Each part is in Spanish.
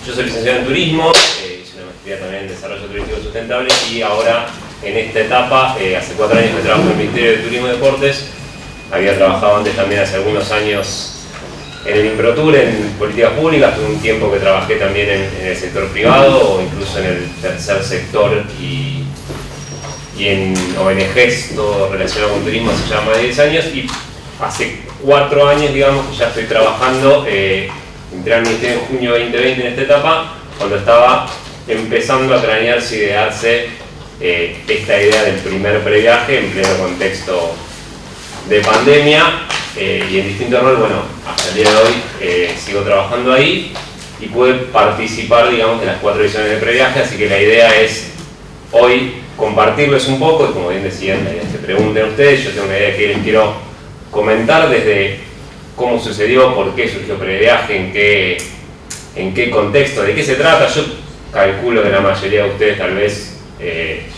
Yo soy licenciado en turismo, hice una maestría también en desarrollo turístico sustentable y ahora en esta etapa, hace 4 años que trabajo en el Ministerio de Turismo y Deportes. Había trabajado antes también hace algunos años en el Improtur, en políticas públicas. Tuve un tiempo que trabajé también en el sector privado o incluso en el tercer sector y en ONGs, todo relacionado con turismo, hace ya más de 10 años. Y hace 4 años, digamos, que ya estoy trabajando. Entré al Ministerio en junio 2020 en esta etapa, cuando estaba empezando a cranear si idearse esta idea del primer previaje en pleno contexto de pandemia, y en distintos roles. Bueno, hasta el día de hoy sigo trabajando ahí y pude participar, digamos, de las 4 ediciones de previaje, así que la idea es hoy compartirles un poco, y como bien decían, la idea es que pregunten ustedes. Yo tengo una idea que les quiero comentar desde cómo sucedió, por qué surgió previaje, en qué contexto, de qué se trata. Yo calculo que la mayoría de ustedes tal vez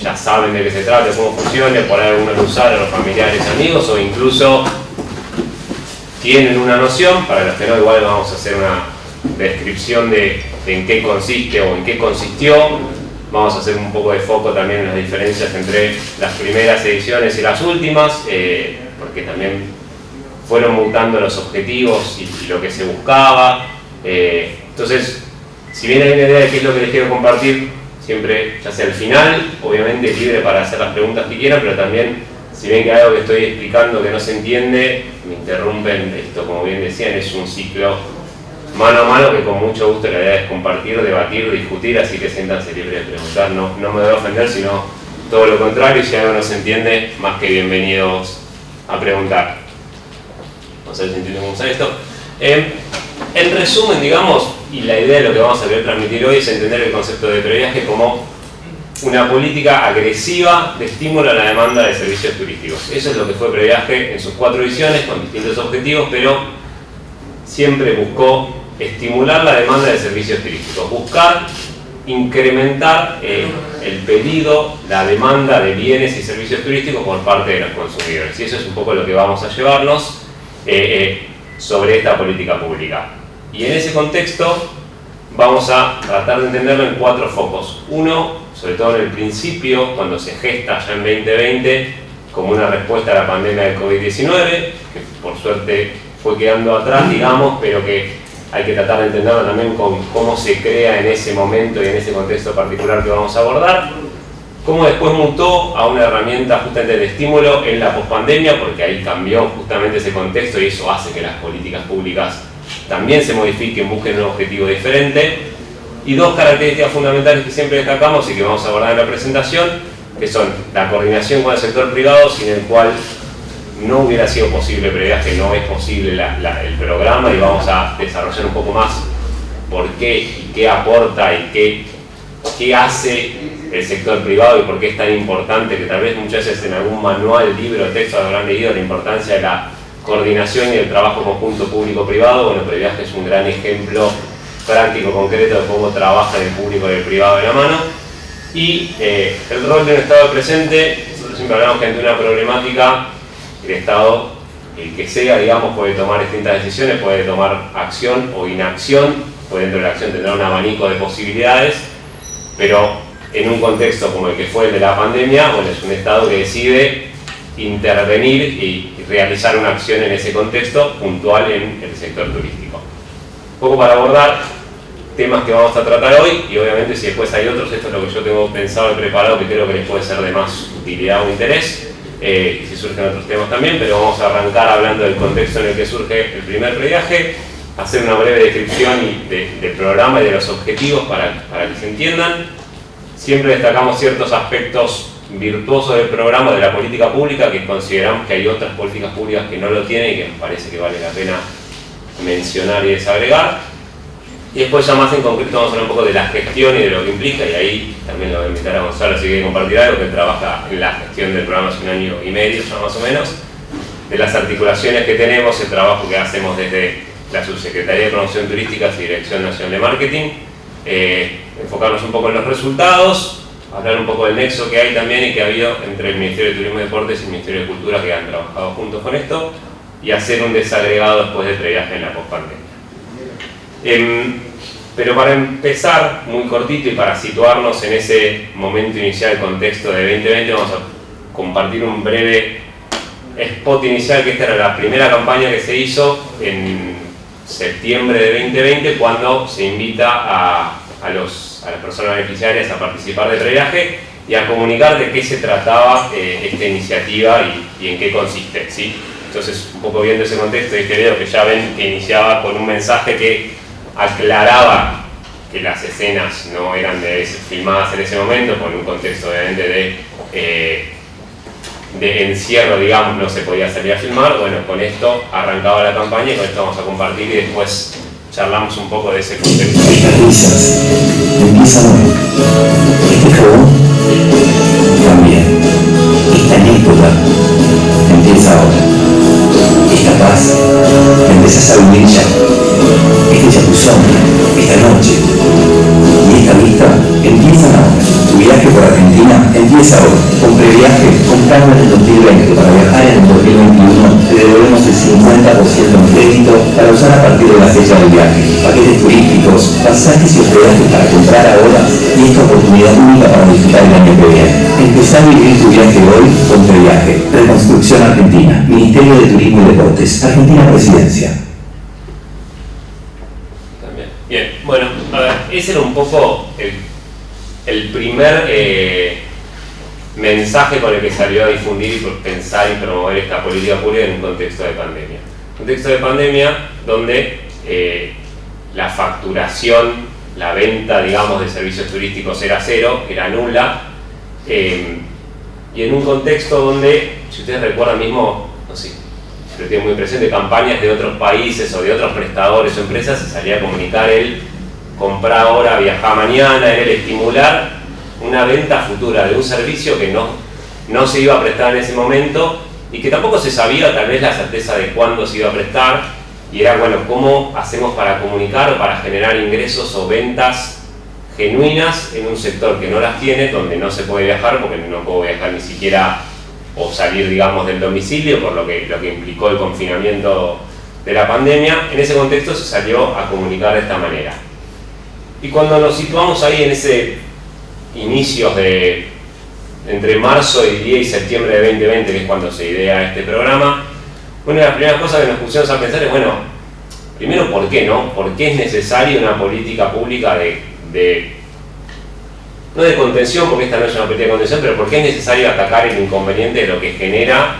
ya saben de qué se trata, cómo funciona, por ahí algunos lo usaron, los familiares, amigos, o incluso tienen una noción. Para los que no, igual vamos a hacer una descripción de en qué consiste o en qué consistió. Vamos a hacer un poco de foco también en las diferencias entre las primeras ediciones y las últimas, porque también fueron mutando los objetivos y lo que se buscaba. Entonces, si bien hay una idea de qué es lo que les quiero compartir, siempre, ya sea al final, obviamente libre para hacer las preguntas que quieran, pero también, si ven que hay algo que estoy explicando que no se entiende, me interrumpen. Esto, como bien decían, es un ciclo mano a mano que con mucho gusto la idea es compartir, debatir, discutir, así que siéntanse libres de preguntar. No me voy a ofender, sino todo lo contrario. Si algo no se entiende, más que bienvenidos a preguntar. No sé si entienden cómo usar esto. En resumen, digamos, y la idea de lo que vamos a querer transmitir hoy es entender el concepto de previaje como una política agresiva de estímulo a la demanda de servicios turísticos. Eso es lo que fue previaje en sus 4 ediciones, con distintos objetivos, pero siempre buscó estimular la demanda de servicios turísticos, buscar incrementar el pedido, la demanda de bienes y servicios turísticos por parte de los consumidores. Y eso es un poco lo que vamos a llevarnos sobre esta política pública. Y en ese contexto vamos a tratar de entenderlo en 4 focos. Uno, sobre todo en el principio, cuando se gesta ya en 2020 como una respuesta a la pandemia del COVID-19, que por suerte fue quedando atrás, digamos, pero que hay que tratar de entenderlo también con cómo se crea en ese momento y en ese contexto particular que vamos a abordar. Cómo después mutó a una herramienta justamente de estímulo en la pospandemia, porque ahí cambió justamente ese contexto y eso hace que las políticas públicas también se modifiquen, busquen un objetivo diferente. Y 2 características fundamentales que siempre destacamos y que vamos a abordar en la presentación, que son la coordinación con el sector privado, sin el cual no hubiera sido posible previaje, no es posible el programa, y vamos a desarrollar un poco más por qué y qué aporta y qué hace el sector privado y por qué es tan importante, que tal vez muchas veces en algún manual, libro, texto habrán leído la importancia de la coordinación y el trabajo conjunto público-privado. Bueno, previaje es un gran ejemplo práctico, concreto de cómo trabajan el público y el privado de la mano. Y el rol de un Estado presente. Nosotros siempre hablamos que ante una problemática, el Estado, el que sea, digamos, puede tomar distintas decisiones, puede tomar acción o inacción, puede dentro de la acción tener un abanico de posibilidades, pero en un contexto como el que fue el de la pandemia, bueno, es un Estado que decide intervenir y realizar una acción en ese contexto puntual en el sector turístico. Un poco para abordar temas que vamos a tratar hoy, y obviamente si después hay otros, esto es lo que yo tengo pensado y preparado, que creo que les puede ser de más utilidad o interés. Y si surgen otros temas también, pero vamos a arrancar hablando del contexto en el que surge el primer previaje, hacer una breve descripción del programa y de los objetivos para que se entiendan. Siempre destacamos ciertos aspectos virtuosos del programa, de la política pública, que consideramos que hay otras políticas públicas que no lo tienen y que nos parece que vale la pena mencionar y desagregar. Y después ya más en concreto vamos a hablar un poco de la gestión y de lo que implica, y ahí también lo voy a invitar a Gonzalo, así que compartir algo, que él trabaja en la gestión del programa hace 1 año y medio ya más o menos, de las articulaciones que tenemos, el trabajo que hacemos desde la Subsecretaría de Promoción Turística y Dirección Nacional de Marketing, enfocarnos un poco en los resultados, hablar un poco del nexo que hay también y que ha habido entre el Ministerio de Turismo y Deportes y el Ministerio de Cultura, que han trabajado juntos con esto, y hacer un desagregado después del previaje en la pospandemia. Pero para empezar, muy cortito y para situarnos en ese momento inicial, contexto de 2020, vamos a compartir un breve spot inicial, que esta era la primera campaña que se hizo en septiembre de 2020, cuando se invita a las personas beneficiarias a participar de Previaje y a comunicar de qué se trataba esta iniciativa y en qué consiste, ¿sí? Entonces, un poco viendo ese contexto de este video, que ya ven que iniciaba con un mensaje que aclaraba que las escenas no eran filmadas en ese momento, con un contexto obviamente de encierro, digamos, no se podía salir a filmar. Bueno, con esto arrancaba la campaña y con esto vamos a compartir y después charlamos un poco de ese contexto. Estas risas empiezan hoy. Este fuego también. Esta anécdota empieza ahora. Esta paz la empezás a vivir ya. Este chapuzón, esta noche y esta vista empiezan ahora. Tu viaje por Argentina empieza hoy. Con Previaje, comprando en el 2020 para viajar en el 2021, te devolvemos el 50% en crédito para usar a partir de la fecha del viaje. Paquetes turísticos, pasajes y hospedajes para comprar ahora y esta oportunidad única para disfrutar el año que viene. Empezá a vivir tu viaje hoy con Previaje. Reconstrucción Argentina, Ministerio de Turismo y Deportes, Argentina Presidencia. También. Bien, bueno, a ver, ese era un poco el primer mensaje con el que salió a difundir y pensar y promover esta política pública en un contexto de pandemia. Un contexto de pandemia donde la facturación, la venta, digamos, de servicios turísticos era cero, era nula, y en un contexto donde, si ustedes recuerdan mismo, no sé, lo tengo muy presente, campañas de otros países o de otros prestadores o empresas, se salía a comunicar el comprar ahora, viajar mañana, era el estimular una venta futura de un servicio que no se iba a prestar en ese momento y que tampoco se sabía tal vez la certeza de cuándo se iba a prestar, y era, bueno, ¿cómo hacemos para comunicar o para generar ingresos o ventas genuinas en un sector que no las tiene, donde no se puede viajar, porque no puedo viajar ni siquiera o salir, digamos, del domicilio, por lo que implicó el confinamiento de la pandemia? En ese contexto se salió a comunicar de esta manera. Y cuando nos situamos ahí en ese inicios de entre marzo y septiembre de 2020, que es cuando se idea este programa, una de las primeras cosas que nos pusimos a pensar es, bueno, primero, ¿por qué no? ¿Por qué es necesaria una política pública no de contención, porque esta no es una política de contención, pero por qué es necesario atacar el inconveniente de lo que genera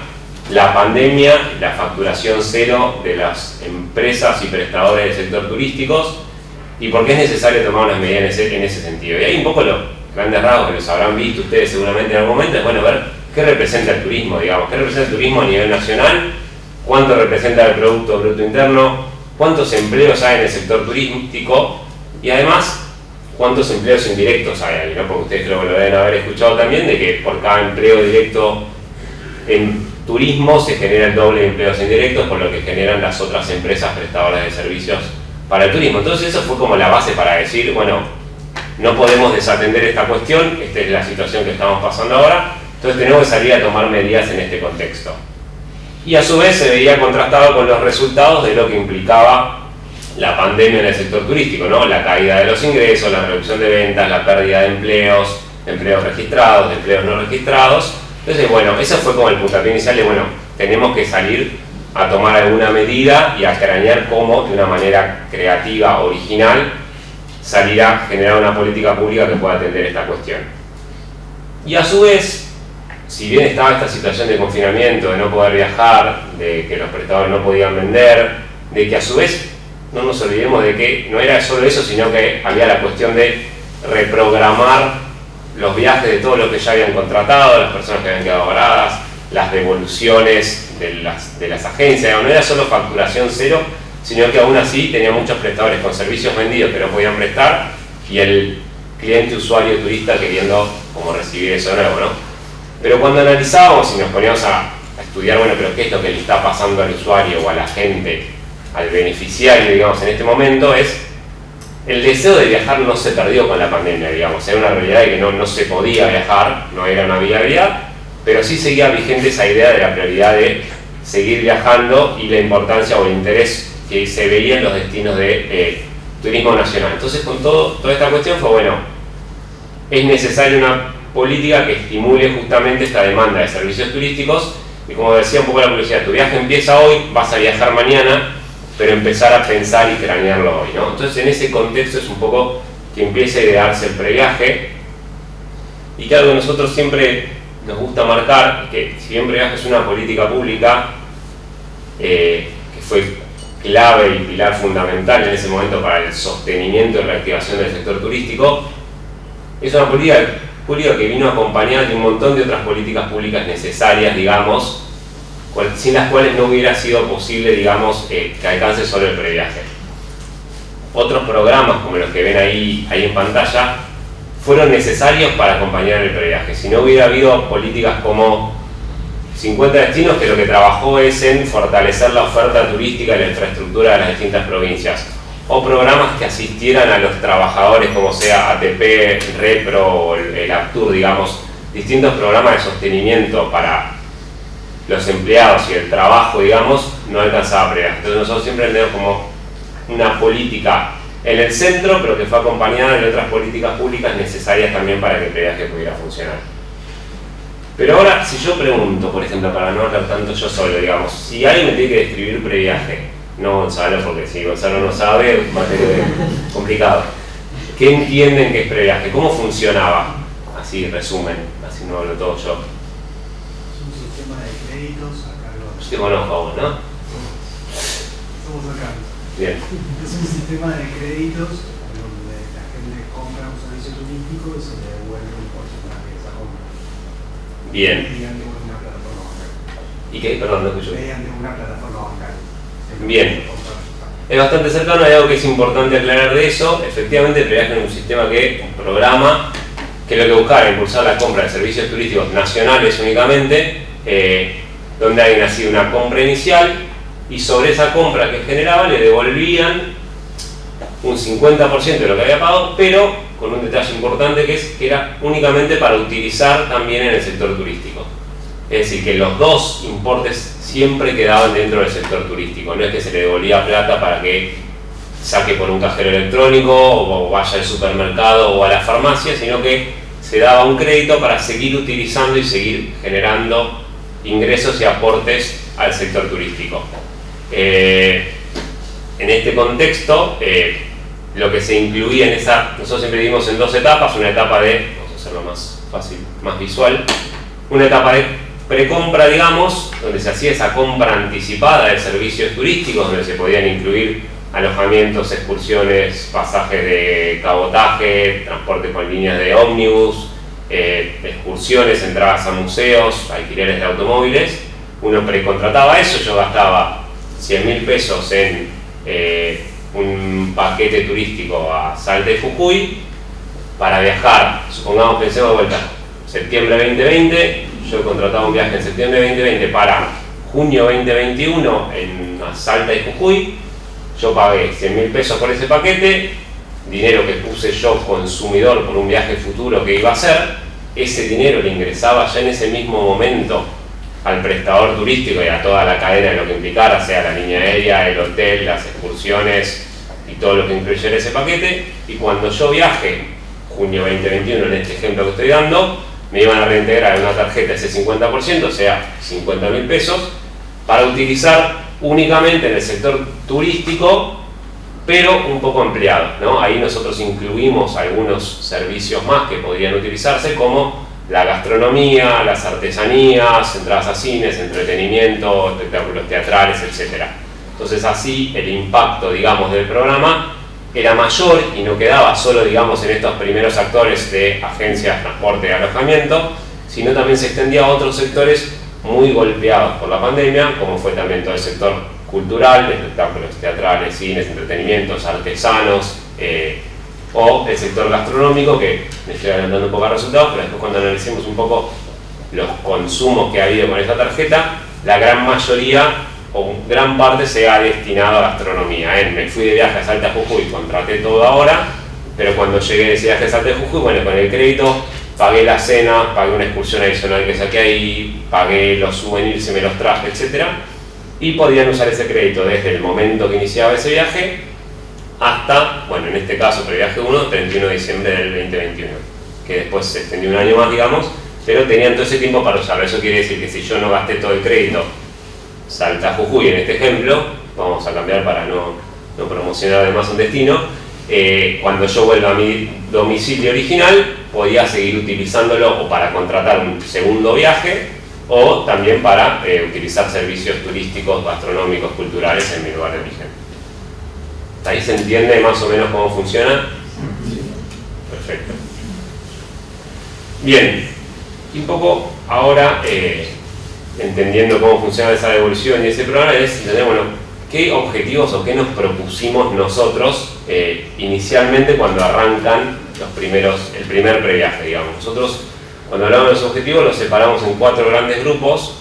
la pandemia, la facturación cero de las empresas y prestadores del sector turísticos, y por qué es necesario tomar unas medidas en ese sentido? Y ahí un poco los grandes rasgos que los habrán visto ustedes seguramente en algún momento es, bueno, ver qué representa el turismo, digamos, qué representa el turismo a nivel nacional, cuánto representa el Producto Bruto Interno, cuántos empleos hay en el sector turístico y además cuántos empleos indirectos hay ahí, ¿no? Porque ustedes creo que lo deben haber escuchado también, de que por cada empleo directo en turismo se genera el doble de empleos indirectos, por lo que generan las otras empresas prestadoras de servicios para el turismo. Entonces eso fue como la base para decir, bueno, no podemos desatender esta cuestión, esta es la situación que estamos pasando ahora, entonces tenemos que salir a tomar medidas en este contexto. Y a su vez se veía contrastado con los resultados de lo que implicaba la pandemia en el sector turístico, ¿no? La caída de los ingresos, la reducción de ventas, la pérdida de empleos registrados, de empleos no registrados. Entonces, bueno, eso fue como el puntapié inicial de, bueno, tenemos que salir a tomar alguna medida y a cranear cómo, de una manera creativa, original, salir a generar una política pública que pueda atender esta cuestión. Y a su vez, si bien estaba esta situación de confinamiento, de no poder viajar, de que los prestadores no podían vender, de que a su vez no nos olvidemos de que no era solo eso, sino que había la cuestión de reprogramar los viajes de todos los que ya habían contratado, las personas que habían quedado varadas, las devoluciones de las agencias. No era solo facturación cero, sino que aún así tenía muchos prestadores con servicios vendidos que no podían prestar y el cliente, usuario, turista queriendo como recibir eso nuevo, ¿no? Pero cuando analizábamos y nos poníamos a estudiar, bueno, pero qué es lo que le está pasando al usuario o a la gente, al beneficiario, digamos, en este momento, es el deseo de viajar no se perdió con la pandemia, digamos. Era una realidad de que no se podía viajar, no era una viabilidad, pero sí seguía vigente esa idea de la prioridad de seguir viajando y la importancia o el interés que se veía en los destinos de turismo nacional. Entonces con toda esta cuestión fue, bueno, es necesaria una política que estimule justamente esta demanda de servicios turísticos, y como decía un poco la publicidad, tu viaje empieza hoy, vas a viajar mañana, pero empezar a pensar y cranearlo hoy, ¿no? Entonces en ese contexto es un poco que empieza a idearse el previaje, y que algo que nosotros siempre nos gusta marcar, que si bien previaje es una política pública que fue clave y pilar fundamental en ese momento para el sostenimiento y reactivación del sector turístico, es una política pública que vino acompañada de un montón de otras políticas públicas necesarias, digamos, sin las cuales no hubiera sido posible, digamos, que alcance solo el previaje. Otros programas, como los que ven ahí en pantalla, fueron necesarios para acompañar el previaje. Si no hubiera habido políticas como 50 destinos, que lo que trabajó es en fortalecer la oferta turística y la infraestructura de las distintas provincias, o programas que asistieran a los trabajadores, como sea ATP, Repro o el APTUR, digamos, distintos programas de sostenimiento para los empleados y el trabajo, digamos, no alcanzaba previaje. Entonces nosotros siempre tenemos como una política en el centro, pero que fue acompañada de otras políticas públicas necesarias también para que el previaje pudiera funcionar. Pero ahora, si yo pregunto, por ejemplo, para no hablar tanto yo solo, digamos, si alguien me tiene que describir previaje, no Gonzalo, porque si Gonzalo no sabe, va a tener complicado. ¿Qué entienden que es previaje? ¿Cómo funcionaba? Así, resumen, así no hablo todo yo. Es un sistema de créditos a cargo. Yo te conozco a vos, ¿no? Somos acá. Bien. Es un sistema de créditos donde la gente compra un servicio turístico y se le devuelve un porcentaje de esa compra. Bien. Mediante una plataforma bancaria. ¿Y qué? Perdón, no escucho. Mediante una plataforma bancaria. Bien. Es bastante cercano, hay algo que es importante aclarar de eso. Efectivamente, el previaje es un sistema un programa que lo que buscaba era impulsar la compra de servicios turísticos nacionales únicamente, donde alguien hacía una compra inicial y sobre esa compra que generaba le devolvían un 50% de lo que había pagado, pero con un detalle importante que era únicamente para utilizar también en el sector turístico. Es decir, que los dos importes siempre quedaban dentro del sector turístico. No es que se le devolvía plata para que saque por un cajero electrónico o vaya al supermercado o a la farmacia, sino que se daba un crédito para seguir utilizando y seguir generando ingresos y aportes al sector turístico. En este contexto, lo que se incluía en nosotros siempre vivimos en dos etapas, una etapa vamos a hacerlo más fácil, más visual, una etapa de precompra, digamos, donde se hacía esa compra anticipada de servicios turísticos, donde se podían incluir alojamientos, excursiones, pasajes de cabotaje, transporte con líneas de ómnibus, excursiones, entradas a museos, alquileres de automóviles. Uno precontrataba eso, yo gastaba 100.000 pesos en un paquete turístico a Salta y Jujuy para viajar, supongamos, pensemos de vuelta, septiembre 2020, yo contrataba un viaje en septiembre 2020 para junio 2021 en Salta y Jujuy, yo pagué 100.000 pesos por ese paquete, dinero que puse yo consumidor por un viaje futuro que iba a hacer, ese dinero le ingresaba ya en ese mismo momento al prestador turístico y a toda la cadena de lo que implicara, sea la línea aérea, el hotel, las excursiones y todo lo que incluyera ese paquete, y cuando yo viaje, junio 2021 en este ejemplo que estoy dando, me iban a reintegrar en una tarjeta ese 50%, o sea, 50.000 pesos, para utilizar únicamente en el sector turístico, pero un poco ampliado, ¿no? Ahí nosotros incluimos algunos servicios más que podrían utilizarse, como la gastronomía, las artesanías, entradas a cines, entretenimiento, espectáculos teatrales, etc. Entonces así el impacto, digamos, del programa era mayor y no quedaba solo, digamos, en estos primeros actores de agencias, transporte y alojamiento, sino también se extendía a otros sectores muy golpeados por la pandemia, como fue también todo el sector cultural, de espectáculos teatrales, cines, entretenimientos, artesanos, o el sector gastronómico, que me estoy adelantando un poco a resultados, pero después cuando analicemos un poco los consumos que ha habido con esta tarjeta, la gran mayoría o gran parte se ha destinado a gastronomía. Me fui de viaje a Salta a Jujuy, contraté todo ahora, pero cuando llegué de ese viaje a Salta a Jujuy, bueno, con el crédito pagué la cena, pagué una excursión adicional que saqué ahí, pagué los souvenirs y me los traje, etc. Y podían usar ese crédito desde el momento que iniciaba ese viaje hasta, bueno, en este caso previaje 1, 31 de diciembre del 2021, que después se extendió un año más, digamos, pero tenían todo ese tiempo para usarlo. Eso quiere decir que si yo no gasté todo el crédito Salta Jujuy en este ejemplo, vamos a cambiar para no promocionar además un destino, cuando yo vuelva a mi domicilio original podía seguir utilizándolo o para contratar un segundo viaje o también para utilizar servicios turísticos, gastronómicos, culturales en mi lugar de origen. ¿Ahí se entiende más o menos cómo funciona? Perfecto. Bien, y un poco ahora entendiendo cómo funciona esa devolución y ese programa es entender, bueno, qué objetivos o qué nos propusimos nosotros inicialmente cuando arrancan el primer previaje, digamos. Nosotros, cuando hablamos de los objetivos, los separamos en 4 grandes grupos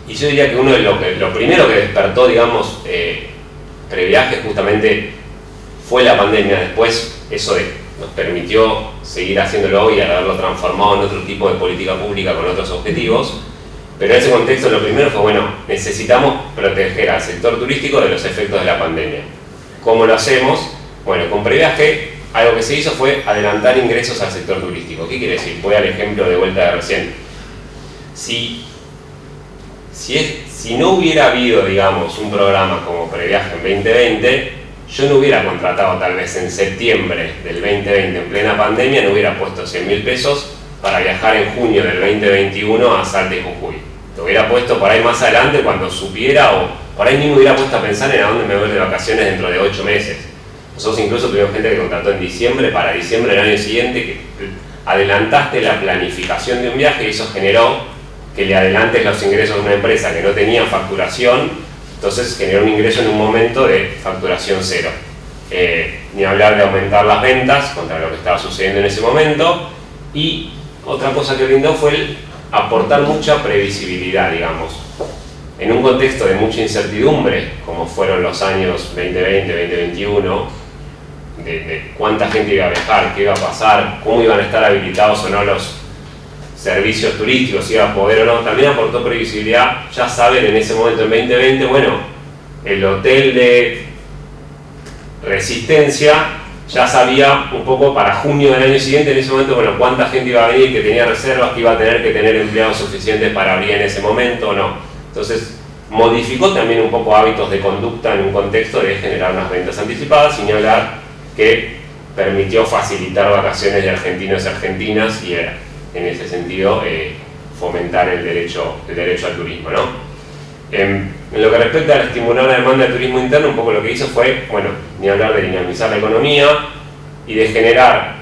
y yo diría que lo primero que despertó, digamos, previaje justamente fue la pandemia. Después eso nos permitió seguir haciéndolo y haberlo transformado en otro tipo de política pública con otros objetivos. Pero en ese contexto lo primero fue, bueno, necesitamos proteger al sector turístico de los efectos de la pandemia. ¿Cómo lo hacemos? Bueno, con previaje algo que se hizo fue adelantar ingresos al sector turístico. ¿Qué quiere decir? Voy al ejemplo de vuelta de recién. Si no hubiera habido, digamos, un programa como Previaje en 2020, yo no hubiera contratado tal vez en septiembre del 2020, en plena pandemia, no hubiera puesto 100.000 pesos para viajar en junio del 2021 a Salta y Jujuy. Lo hubiera puesto por ahí más adelante cuando supiera, o por ahí mismo hubiera puesto a pensar en a dónde me voy de vacaciones dentro de 8 meses. Nosotros incluso tuvimos gente que contrató en diciembre para diciembre del año siguiente, que adelantaste la planificación de un viaje y eso generó que le adelantes los ingresos de una empresa que no tenía facturación, entonces generó un ingreso en un momento de facturación cero. Ni hablar de aumentar las ventas contra lo que estaba sucediendo en ese momento. Y otra cosa que brindó fue el aportar mucha previsibilidad, digamos. En un contexto de mucha incertidumbre, como fueron los años 2020, 2021, de cuánta gente iba a viajar, qué iba a pasar, cómo iban a estar habilitados o no los servicios turísticos, si iba a poder o no, también aportó previsibilidad. Ya saben, en ese momento, en 2020, bueno, el hotel de Resistencia ya sabía un poco para junio del año siguiente, en ese momento, bueno, cuánta gente iba a venir, que tenía reservas, que iba a tener que tener empleados suficientes para abrir en ese momento o no. Entonces, modificó también un poco hábitos de conducta en un contexto de generar unas ventas anticipadas, sin hablar que permitió facilitar vacaciones de argentinos y argentinas y en ese sentido fomentar el derecho al turismo, ¿no? En lo que respecta a estimular la demanda de turismo interno, un poco lo que hizo fue, bueno, ni hablar de dinamizar la economía y de generar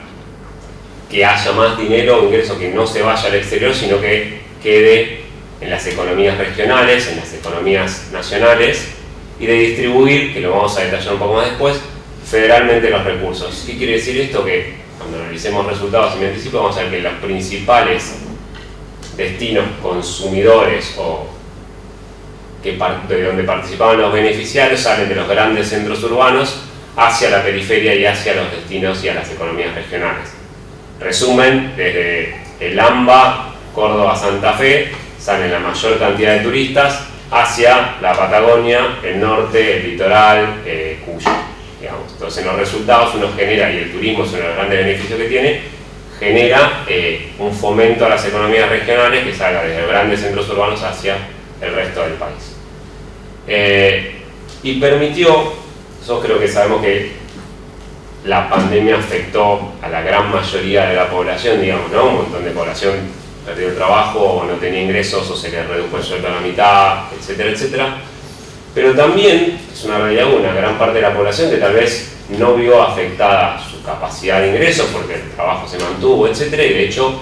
que haya más dinero o ingreso que no se vaya al exterior, sino que quede en las economías regionales, en las economías nacionales, y de distribuir, que lo vamos a detallar un poco más después, federalmente los recursos. ¿Qué quiere decir esto? Que cuando analicemos resultados y me anticipo, vamos a ver que los principales destinos consumidores o de donde participaban los beneficiarios salen de los grandes centros urbanos hacia la periferia y hacia los destinos y a las economías regionales. Resumen, desde el AMBA, Córdoba, Santa Fe, salen la mayor cantidad de turistas hacia la Patagonia, el norte, el litoral, Cuyo, digamos. Entonces en los resultados uno genera, y el turismo es uno de los grandes beneficios que tiene, genera un fomento a las economías regionales que salga desde los grandes centros urbanos hacia el resto del país. Y permitió, nosotros creo que sabemos que la pandemia afectó a la gran mayoría de la población, digamos, ¿no? Un montón de población perdió el trabajo o no tenía ingresos o se le redujo el sueldo a la mitad, etcétera, etcétera. Pero también es una realidad, una gran parte de la población que tal vez no vio afectada su capacidad de ingresos porque el trabajo se mantuvo, etcétera, y de hecho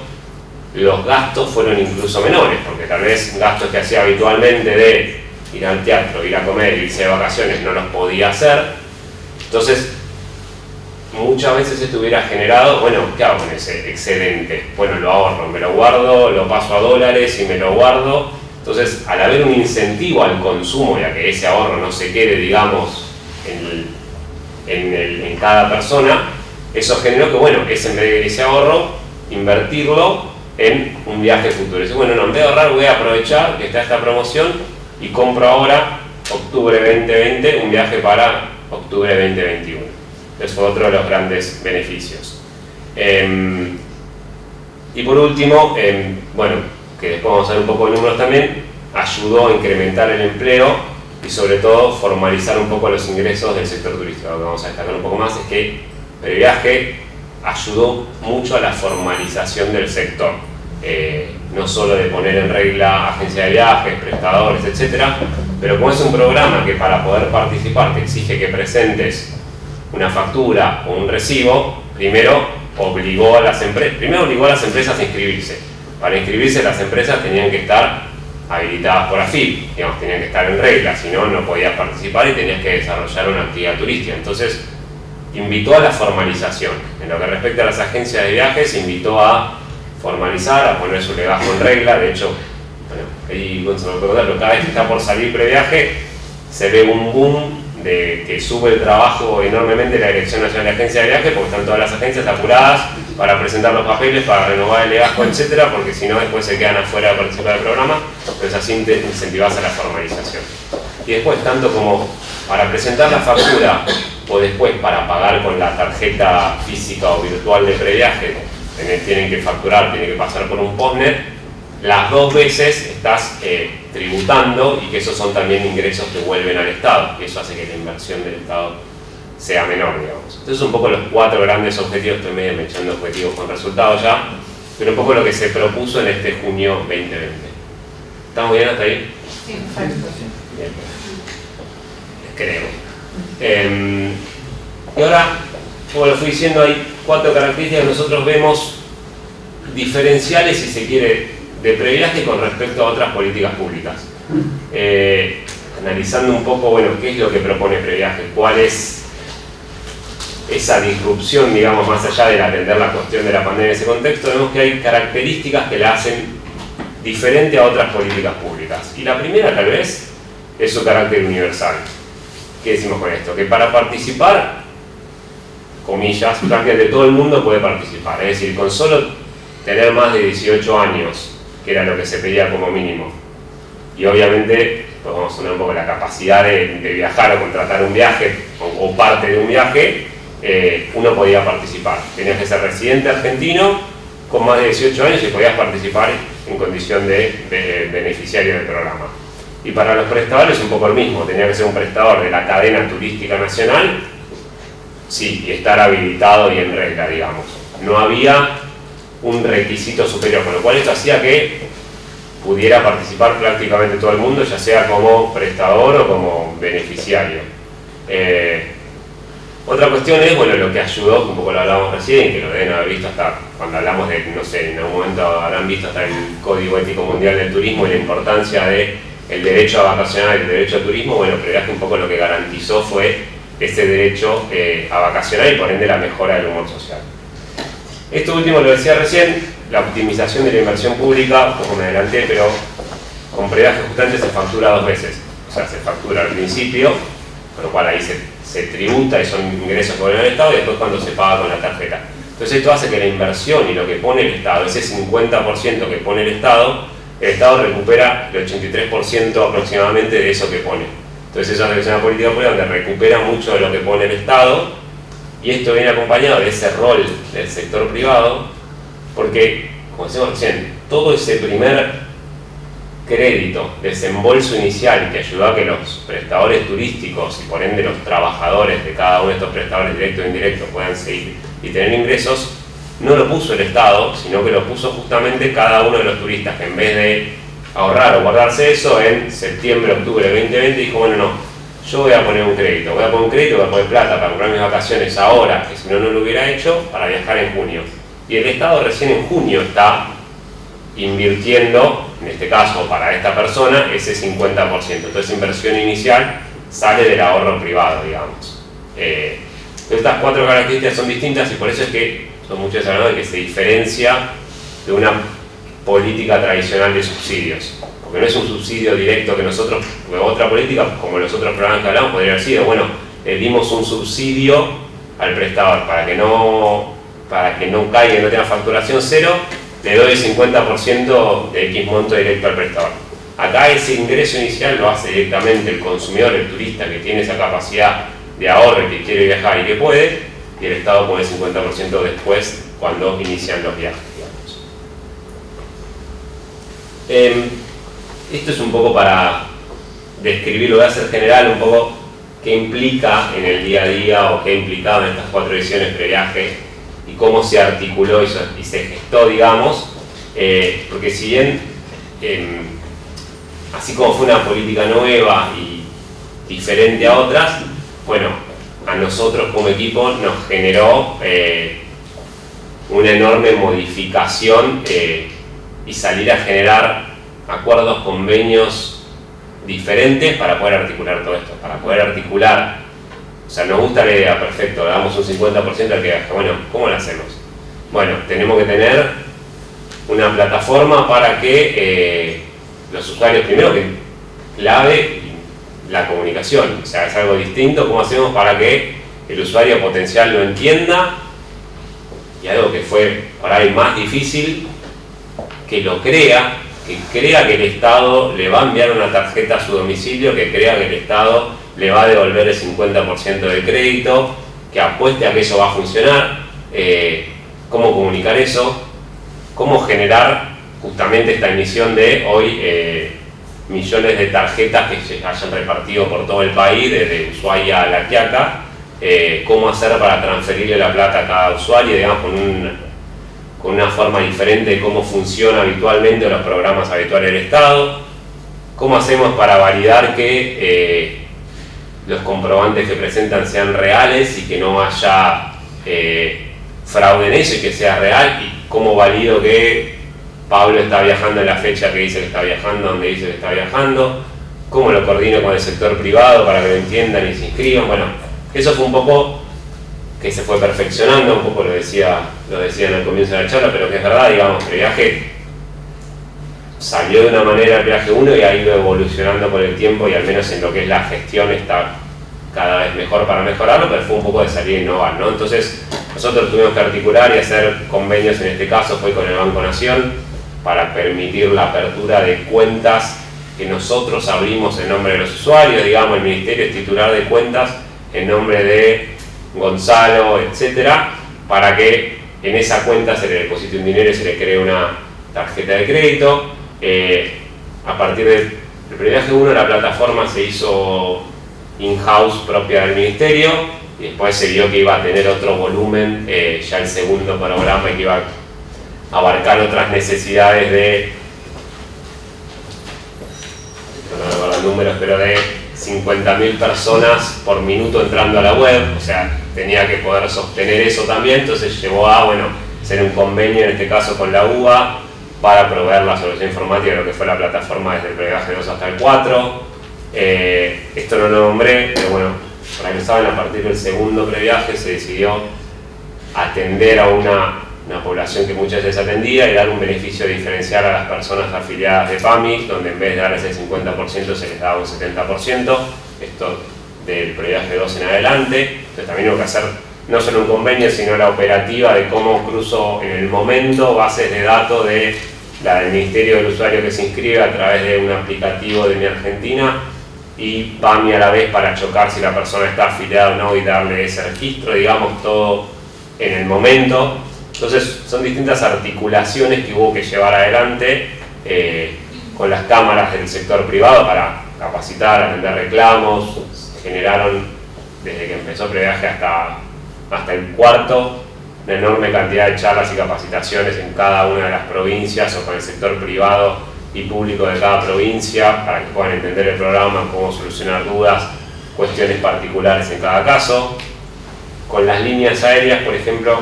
los gastos fueron incluso menores, porque tal vez gastos que hacía habitualmente de ir al teatro, ir a comer, irse de vacaciones, no los podía hacer. Entonces, muchas veces esto hubiera generado, bueno, ¿qué hago con ese excedente? Bueno, lo ahorro, me lo guardo, lo paso a dólares y me lo guardo. Entonces, al haber un incentivo al consumo y a que ese ahorro no se quede, digamos, en cada persona, eso generó que, bueno, en vez de ese ahorro, invertirlo en un viaje futuro. Dice, bueno, no, en vez de ahorrar voy a aprovechar que está esta promoción y compro ahora, octubre 2020, un viaje para octubre de 2021. Eso fue otro de los grandes beneficios. Y por último, bueno, que después vamos a ver un poco de números también, ayudó a incrementar el empleo y sobre todo formalizar un poco los ingresos del sector turístico. Lo que vamos a destacar un poco más es que Previaje ayudó mucho a la formalización del sector. No solo de poner en regla agencias de viajes, prestadores, etcétera, pero como es un programa que para poder participar te exige que presentes una factura o un recibo, primero obligó a las empresas a inscribirse. Para inscribirse las empresas tenían que estar habilitadas por AFIP, digamos, tenían que estar en regla, si no, no podías participar y tenías que desarrollar una actividad turística. Entonces, invitó a la formalización. En lo que respecta a las agencias de viajes, invitó a formalizar, a poner su legajo en regla. De hecho, bueno, ahí Gonzalo me puede contar, pero cada vez que está por salir Previaje, se ve un boom de que sube el trabajo enormemente la Dirección Nacional de Agencias de Viajes, porque están todas las agencias apuradas para presentar los papeles, para renovar el legajo, etcétera, porque si no después se quedan afuera de participar del programa. Entonces así incentivas a la formalización. Y después, tanto como para presentar la factura o después para pagar con la tarjeta física o virtual de Previaje, tienen que facturar, tienen que pasar por un postnet, las dos veces estás tributando, y que esos son también ingresos que vuelven al Estado, y eso hace que la inversión del Estado sea menor, digamos. Entonces un poco los 4 grandes objetivos, estoy medio echando objetivos con resultados ya, pero un poco lo que se propuso en este junio 2020. ¿Estamos bien hasta ahí? Sí, perfecto. Bien. Creo. Y ahora, como lo fui diciendo, hay 4 características que nosotros vemos diferenciales, si se quiere, de Previaje con respecto a otras políticas públicas. Analizando un poco, bueno, qué es lo que propone Previaje, cuál es esa disrupción, digamos, más allá de atender la cuestión de la pandemia en ese contexto, vemos que hay características que la hacen diferente a otras políticas públicas. Y la primera, tal vez, es su carácter universal. ¿Qué decimos con esto? Que para participar, comillas, prácticamente todo el mundo puede participar. Es decir, con solo tener más de 18 años, que era lo que se pedía como mínimo, y obviamente, pues vamos a poner un poco la capacidad de viajar o contratar un viaje o parte de un viaje, uno podía participar. Tenías que ser residente argentino con más de 18 años y podías participar en condición de beneficiario del programa. Y para los prestadores un poco el mismo, tenía que ser un prestador de la cadena turística nacional, sí, y estar habilitado y en regla, digamos. No había un requisito superior, con lo cual esto hacía que pudiera participar prácticamente todo el mundo, ya sea como prestador o como beneficiario. Otra cuestión es, bueno, lo que ayudó, un poco lo hablábamos recién, que lo deben haber visto hasta cuando hablamos de, no sé, en algún momento habrán visto hasta el Código Ético Mundial del Turismo y la importancia de el derecho a vacacionar y el derecho a turismo. Bueno, Previaje un poco lo que garantizó fue ese derecho a vacacionar y por ende la mejora del humor social. Esto último lo decía recién, la optimización de la inversión pública, un poco me adelanté, pero con Previaje justamente se factura 2 veces. O sea, se factura al principio, con lo cual ahí se tributa y son ingresos que vuelven al Estado, y después cuando se paga con la tarjeta. Entonces esto hace que la inversión y lo que pone el Estado, ese 50% que pone el Estado recupera el 83% aproximadamente de eso que pone. Entonces eso es una política pública donde recupera mucho de lo que pone el Estado, y esto viene acompañado de ese rol del sector privado, porque, como decíamos recién, todo ese primer crédito, desembolso inicial que ayudó a que los prestadores turísticos y por ende los trabajadores de cada uno de estos prestadores directos e indirectos puedan seguir y tener ingresos, no lo puso el Estado, sino que lo puso justamente cada uno de los turistas, que en vez de ahorrar o guardarse eso, en septiembre, octubre de 2020 dijo, bueno, no, yo voy a poner un crédito, voy a poner plata para comprar mis vacaciones ahora, que si no, no lo hubiera hecho, para viajar en junio. Y el Estado recién en junio está invirtiendo, en este caso para esta persona, ese 50%. Entonces inversión inicial sale del ahorro privado, digamos. Estas 4 características son distintas, y por eso es que son muchos hablando de que se diferencia de una política tradicional de subsidios, porque no es un subsidio directo que nosotros, otra política como los otros programas que hablamos podría haber sido, bueno, le dimos un subsidio al prestador para que no caiga y no tenga facturación cero, le doy el 50% de X monto directo al prestador. Acá ese ingreso inicial lo hace directamente el consumidor, el turista, que tiene esa capacidad de ahorro y que quiere viajar y que puede, y el Estado pone el 50% después cuando inician los viajes, digamos. Esto es un poco para describir, lo voy a hacer general, un poco qué implica en el día a día o qué ha implicado en estas 4 ediciones previaje y cómo se articuló y se gestó, digamos, porque si bien así como fue una política nueva y diferente a otras, bueno, a nosotros como equipo nos generó una enorme modificación y salir a generar acuerdos, convenios diferentes para poder articular todo esto, para poder articular, o sea, nos gusta la idea, perfecto, le damos un 50% al que viaja, bueno, ¿cómo lo hacemos? Bueno, tenemos que tener una plataforma para que los usuarios, primero que clave la comunicación, o sea, es algo distinto, ¿cómo hacemos para que el usuario potencial lo entienda? Y algo que fue por ahí más difícil, que lo crea, que el Estado le va a enviar una tarjeta a su domicilio, que crea que el Estado le va a devolver el 50% del crédito, que apueste a que eso va a funcionar, cómo comunicar eso, cómo generar justamente esta emisión de hoy millones de tarjetas que se hayan repartido por todo el país, desde Ushuaia a La Quiaca, cómo hacer para transferirle la plata a cada usuario, digamos, con una forma diferente de cómo funciona habitualmente los programas habituales del Estado, cómo hacemos para validar que los comprobantes que presentan sean reales y que no haya fraude en eso y que sea real, y cómo valido que Pablo está viajando en la fecha que dice que está viajando, donde dice que está viajando, cómo lo coordino con el sector privado para que lo entiendan y se inscriban. Bueno, eso fue un poco que se fue perfeccionando, un poco lo decía en el comienzo de la charla, pero que es verdad, digamos, que el viaje salió de una manera el viaje 1 y ha ido evolucionando con el tiempo, y al menos en lo que es la gestión está cada vez mejor para mejorarlo, pero fue un poco de salir a innovar, ¿no? Entonces nosotros tuvimos que articular y hacer convenios, en este caso fue con el Banco Nación, para permitir la apertura de cuentas que nosotros abrimos en nombre de los usuarios, digamos, el Ministerio es titular de cuentas en nombre de Gonzalo, etcétera, para que en esa cuenta se le deposite un dinero y se le cree una tarjeta de crédito. A partir del previaje 1 la plataforma se hizo in-house propia del Ministerio, y después se vio que iba a tener otro volumen, ya el segundo programa, y que iba a abarcar otras necesidades de, no recuerdo los números, pero de 50.000 personas por minuto entrando a la web, o sea, tenía que poder sostener eso también. Entonces llevó a, bueno, hacer un convenio, en este caso con la UBA, para proveer la solución informática de lo que fue la plataforma desde el previaje 2 hasta el 4. Esto no lo nombré, pero bueno, para que lo saben, a partir del segundo previaje se decidió atender a una población que muchas veces atendía y dar un beneficio diferencial a las personas afiliadas de PAMI, donde en vez de darles el 50% se les daba un 70%, esto del previaje 2 en adelante. Entonces también hubo que hacer no solo un convenio, sino la operativa de cómo cruzo en el momento bases de datos de la del Ministerio del usuario que se inscribe a través de un aplicativo de Mi Argentina y PAMI a la vez, para chocar si la persona está afiliada o no y darle ese registro, digamos, todo en el momento. Entonces son distintas articulaciones que hubo que llevar adelante con las cámaras del sector privado para capacitar, atender reclamos. Generaron, desde que empezó previaje hasta el cuarto, una enorme cantidad de charlas y capacitaciones en cada una de las provincias o con el sector privado y público de cada provincia, para que puedan entender el programa, cómo solucionar dudas, cuestiones particulares en cada caso. Con las líneas aéreas, por ejemplo,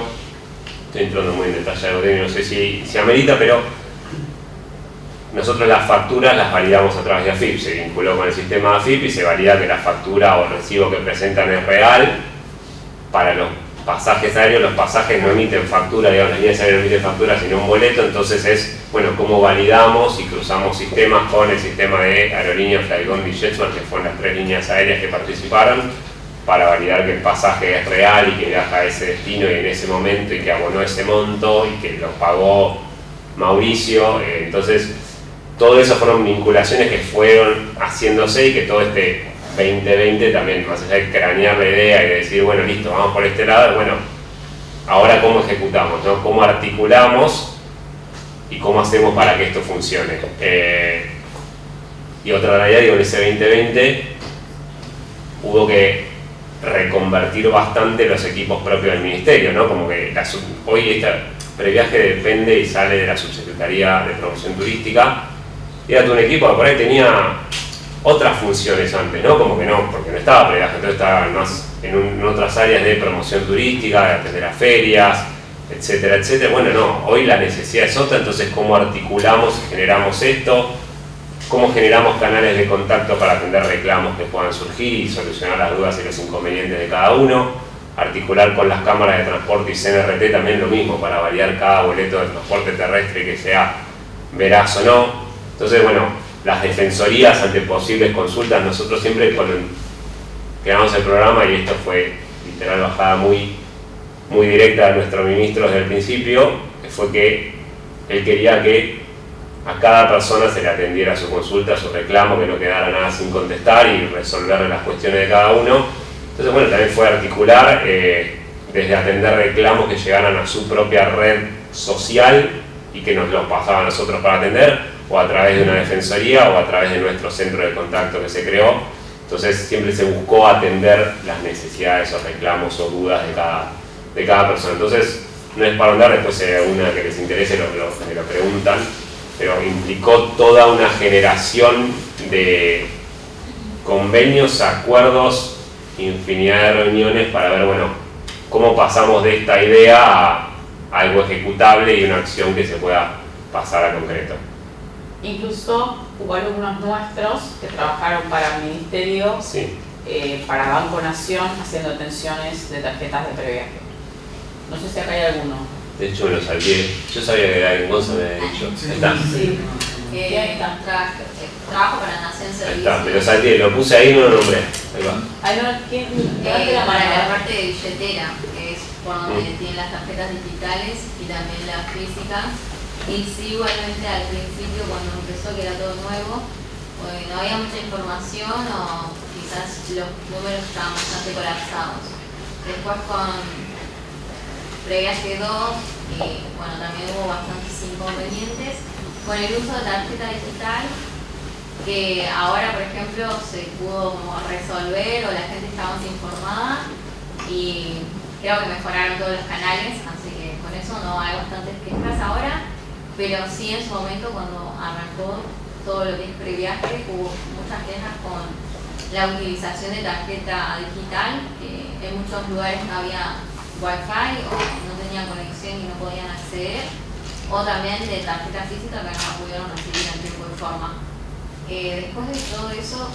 estoy entrando muy en detalle, no sé si amerita, pero nosotros las facturas las validamos a través de AFIP, se vinculó con el sistema de AFIP y se valida que la factura o el recibo que presentan es real. Para los pasajes aéreos, los pasajes no emiten factura, digamos, las líneas aéreas no emiten factura sino un boleto. Entonces es, bueno, cómo validamos y cruzamos sistemas con el sistema de aerolíneas Flygon y Jetsmart, que fueron las 3 líneas aéreas que participaron, para validar que el pasaje es real y que viaja a ese destino y en ese momento, y que abonó ese monto y que lo pagó Mauricio. Entonces todo eso fueron vinculaciones que fueron haciéndose, y que todo este 2020 también, más allá de cranear la idea y de decir, bueno, listo, vamos por este lado, bueno, ahora cómo ejecutamos, ¿no? Cómo articulamos y cómo hacemos para que esto funcione. Y otra realidad, digo, en ese 2020 hubo que reconvertir bastante los equipos propios del ministerio, ¿no? Como que hoy este Previaje depende y sale de la Subsecretaría de Promoción Turística, y era todo un equipo que por ahí tenía otras funciones antes, ¿no? Como que no, porque no estaba Previaje, entonces estaba más en otras áreas de promoción turística, de atender a ferias, etcétera, etcétera. Bueno, no, hoy la necesidad es otra, entonces cómo articulamos y generamos esto, cómo generamos canales de contacto para atender reclamos que puedan surgir y solucionar las dudas y los inconvenientes de cada uno, articular con las cámaras de transporte y CNRT también lo mismo, para variar cada boleto de transporte terrestre que sea veraz o no. Entonces, bueno, las defensorías ante posibles consultas, nosotros siempre creamos el programa, y esto fue literal bajada muy directa de nuestro ministro desde el principio, que fue que él quería que a cada persona se le atendiera su consulta, su reclamo, que no quedara nada sin contestar y resolver las cuestiones de cada uno. Entonces, bueno, también fue articular desde atender reclamos que llegaran a su propia red social y que nos los pasaban a nosotros para atender, o a través de una defensoría o a través de nuestro centro de contacto que se creó. Entonces siempre se buscó atender las necesidades o reclamos o dudas de cada persona. Entonces, no es para hablar, después si hay alguna que les interese me lo preguntan, pero implicó toda una generación de convenios, acuerdos, infinidad de reuniones para ver, bueno, cómo pasamos de esta idea a algo ejecutable y una acción que se pueda pasar a concreto. Incluso hubo alumnos nuestros que trabajaron para el Ministerio, sí, para Banco Nación, haciendo atenciones de tarjetas de previaje. No sé si acá hay alguno. De hecho, me lo salté. Yo sabía que era en Gonza, me había dicho. Sí. Está. Sí. Trabajo para Nación Ahí Servicio. está, me lo salté, lo puse ahí y no lo nombré. Ahí va. Ay, no, ¿quién? Levante la Para la mano. parte de billetera, que es por donde tienen las tarjetas digitales y también las físicas. Y sí, igualmente al principio, cuando empezó, que era todo nuevo, no había mucha información o quizás los números estaban bastante colapsados. Después con Previaje 2, y bueno, también hubo bastantes inconvenientes con el uso de tarjeta digital, que ahora, por ejemplo, se pudo como resolver o la gente estaba más informada, y creo que mejoraron todos los canales, así que con eso no hay bastantes quejas ahora, pero sí en su momento, cuando arrancó todo lo que es Previaje, hubo muchas quejas con la utilización de tarjeta digital, que en muchos lugares no había Wi-Fi o no tenían conexión y no podían acceder, o también de tarjeta física que no la pudieron recibir en tiempo y forma. Después de todo eso,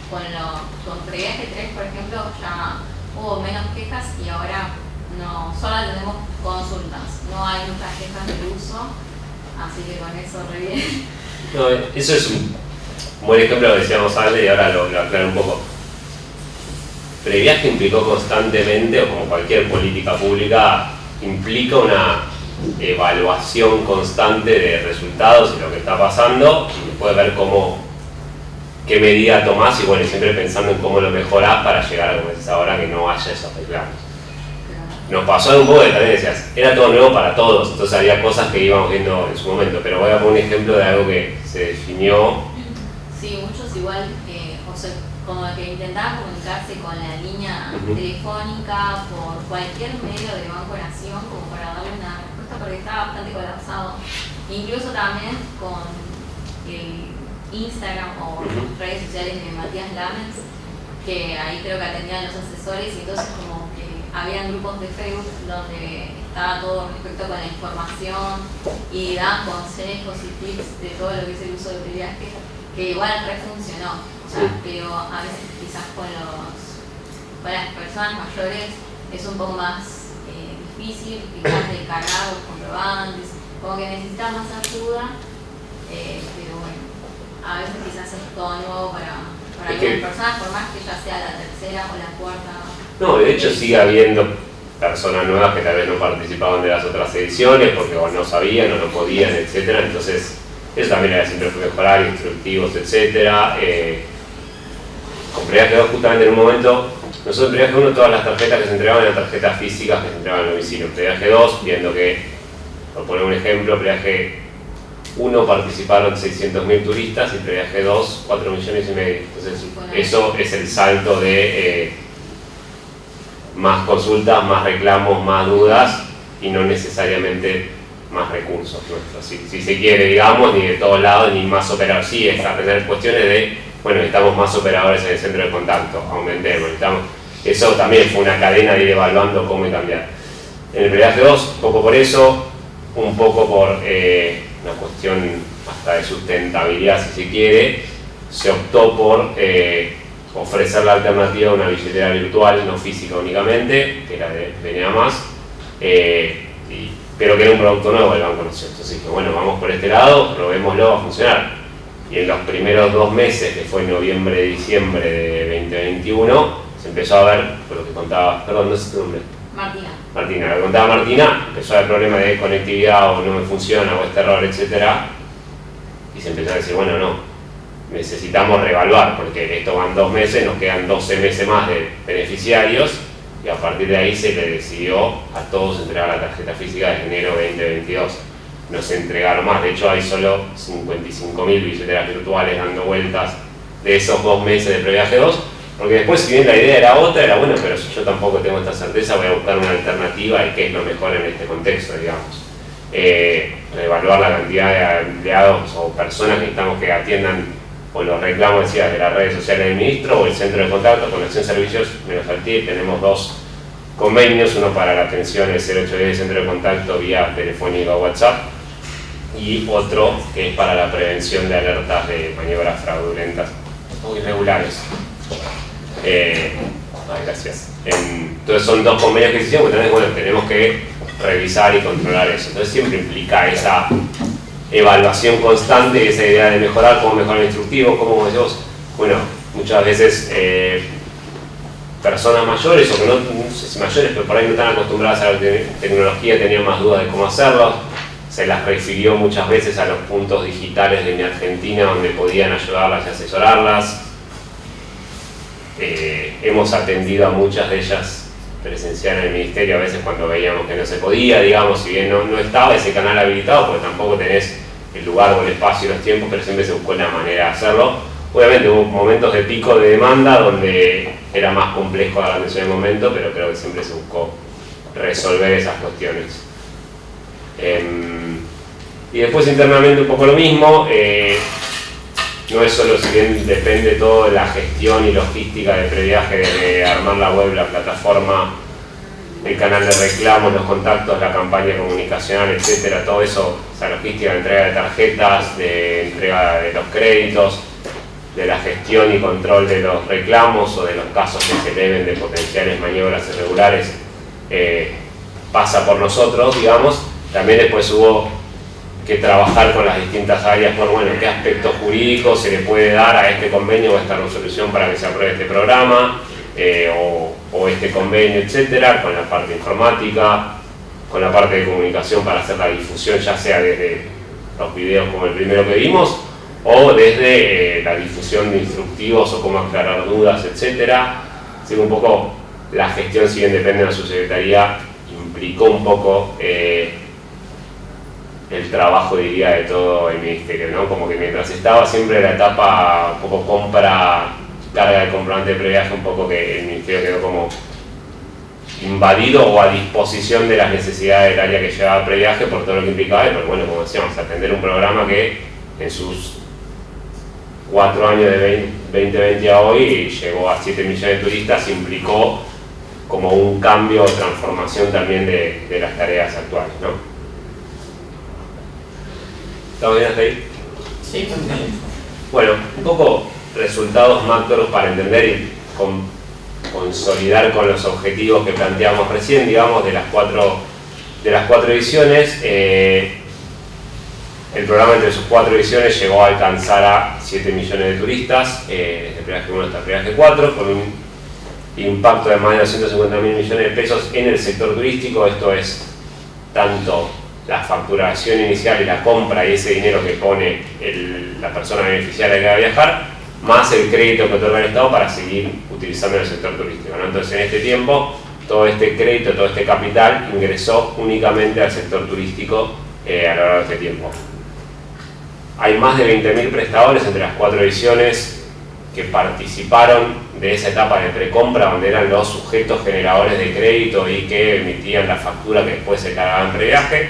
con Previaje 3, por ejemplo, ya hubo menos quejas y ahora no, solo tenemos consultas, no hay muchas quejas del uso, así que con eso re bien. No, eso es un buen ejemplo que decíamos antes y ahora lo aclaro un poco. Previaje implicó constantemente, o como cualquier política pública, implica una evaluación constante de resultados y lo que está pasando, y después ver qué medida tomás, y bueno, siempre pensando en cómo lo mejorás para llegar a como decís ahora, que no haya esos reclamos. Nos pasó un poco que también decías, era todo nuevo para todos, entonces había cosas que íbamos viendo en su momento, pero voy a poner un ejemplo de algo que se definió. Sí, muchos igual, como que intentaban comunicarse con la línea telefónica por cualquier medio de Banco Nación, como para darle una respuesta, porque estaba bastante colapsado. Incluso también con el Instagram o redes sociales de Matías Lamens, que ahí creo que atendían los asesores, y entonces como que habían grupos de Facebook donde estaba todo respecto con la información y daban consejos y tips de todo lo que es el uso de Previaje, que igual refuncionó. O sea, pero a veces quizás con las personas mayores es un poco más difícil, quizás de cargar los comprobantes, como que necesitan más ayuda, pero bueno, a veces quizás es todo nuevo para algunas personas, por más que ya sea la tercera o la cuarta. No, de hecho sigue habiendo personas nuevas que tal vez no participaban de las otras ediciones porque o no sabían o no podían, etcétera. Entonces eso también era siempre mejorar, instructivos, etcétera. previaje 2 justamente en un momento, nosotros en previaje 1 todas las tarjetas que se entregaban eran tarjetas físicas que se entregaban al domicilio. Previaje 2, viendo que, por poner un ejemplo, previaje 1 participaron 600.000 turistas y previaje 2, 4 millones y medio. Entonces eso es el salto de más consultas, más reclamos, más dudas y no necesariamente más recursos nuestros, si se quiere, digamos, ni de todos lados, ni más operadores. Sí, es aprender cuestiones de, bueno, necesitamos más operadores en el centro de contacto, aumentemos, necesitamos. Eso también fue una cadena de ir evaluando cómo cambiar. En el previaje 2, un poco por eso, un poco por una cuestión hasta de sustentabilidad, si se quiere, se optó por ofrecer la alternativa a una billetera virtual, no física únicamente, que era de BNA+, pero que era un producto nuevo del Banco Nación. Entonces dije, bueno, vamos por este lado, probémoslo, va a funcionar. Y en los primeros 2 meses, que fue noviembre, diciembre de 2021, se empezó a ver, por lo que contaba, perdón, no sé tu nombre. Martina, lo que contaba Martina, empezó a haber problemas de conectividad o no me funciona o este error, etc. Y se empezó a decir, bueno, no, necesitamos reevaluar, porque esto van 2 meses, nos quedan 12 meses más de beneficiarios, y a partir de ahí se le decidió a todos entregar la tarjeta física de enero 2022. No se entregaron más, de hecho hay solo 55.000 billeteras virtuales dando vueltas de esos 2 meses de previaje 2, porque después, si bien la idea era otra, era bueno, pero si yo tampoco tengo esta certeza, voy a buscar una alternativa y qué es lo mejor en este contexto, digamos. Reevaluar la cantidad de empleados o personas que necesitamos que atiendan o los reclamos, decía, de las redes sociales del ministro o el centro de contacto con Acción Servicios, menos Altir. Tenemos 2 convenios, uno para la atención del 0810 del centro de contacto vía telefónica o WhatsApp, y otro que es para la prevención de alertas de maniobras fraudulentas o irregulares. Gracias. Entonces son 2 convenios que se hicieron, porque bueno, tenemos que revisar y controlar eso. Entonces siempre implica esa evaluación constante y esa idea de mejorar, cómo mejorar el instructivo, cómo decimos, bueno, muchas veces personas mayores, o que no sé si mayores, pero por ahí no están acostumbradas a la tecnología, tenían más dudas de cómo hacerlo, se las refirió muchas veces a los puntos digitales de Mi Argentina donde podían ayudarlas y asesorarlas. Hemos atendido a muchas de ellas presencial en el ministerio, a veces cuando veíamos que no se podía, digamos, si bien no estaba ese canal habilitado, porque tampoco tenés el lugar o el espacio y los tiempos, pero siempre se buscó la manera de hacerlo. Obviamente hubo momentos de pico de demanda donde era más complejo dar la atención en el momento, pero creo que siempre se buscó resolver esas cuestiones. Y después internamente un poco lo mismo. No es solo, si bien depende todo de la gestión y logística de previaje, de armar la web, la plataforma, el canal de reclamos, los contactos, la campaña comunicacional, etcétera, todo eso, esa logística de entrega de tarjetas, de entrega de los créditos, de la gestión y control de los reclamos o de los casos que se deben de potenciales maniobras irregulares, pasa por nosotros, digamos. También después hubo que trabajar con las distintas áreas por, bueno, qué aspectos jurídicos se le puede dar a este convenio o a esta resolución para que se apruebe este programa, o este convenio, etcétera, con la parte informática, con la parte de comunicación para hacer la difusión, ya sea desde los videos como el primero que vimos, o desde la difusión de instructivos o cómo aclarar dudas, etcétera. Así que un poco la gestión, si bien depende de la subsecretaría, implicó un poco el trabajo, diría, de todo el ministerio, ¿no? Como que mientras estaba siempre la etapa un poco carga de comprobante de previaje, un poco que el ministerio quedó como invadido o a disposición de las necesidades del área que llevaba previaje por todo lo que implicaba, pero bueno, como decíamos, atender un programa que en sus 4 años de 2020 a hoy llegó a 7 millones de turistas, implicó como un cambio o transformación también de las tareas actuales, ¿no? ¿Estamos bien hasta ahí? Sí, también. Bueno, un poco resultados macros para entender y consolidar con los objetivos que planteamos recién, digamos, de las cuatro ediciones. El programa entre sus 4 ediciones llegó a alcanzar a 7 millones de turistas, desde previaje 1 hasta previaje 4, con un impacto de más de 250.000 millones de pesos en el sector turístico. Esto es tanto la facturación inicial y la compra y ese dinero que pone la persona beneficiaria que va a viajar, más el crédito que otorga el Estado para seguir utilizando en el sector turístico, ¿no? Entonces, en este tiempo, todo este crédito, todo este capital ingresó únicamente al sector turístico a lo largo de este tiempo. Hay más de 20.000 prestadores entre las 4 ediciones que participaron de esa etapa de precompra, donde eran los sujetos generadores de crédito y que emitían la factura que después se cargaba en previaje,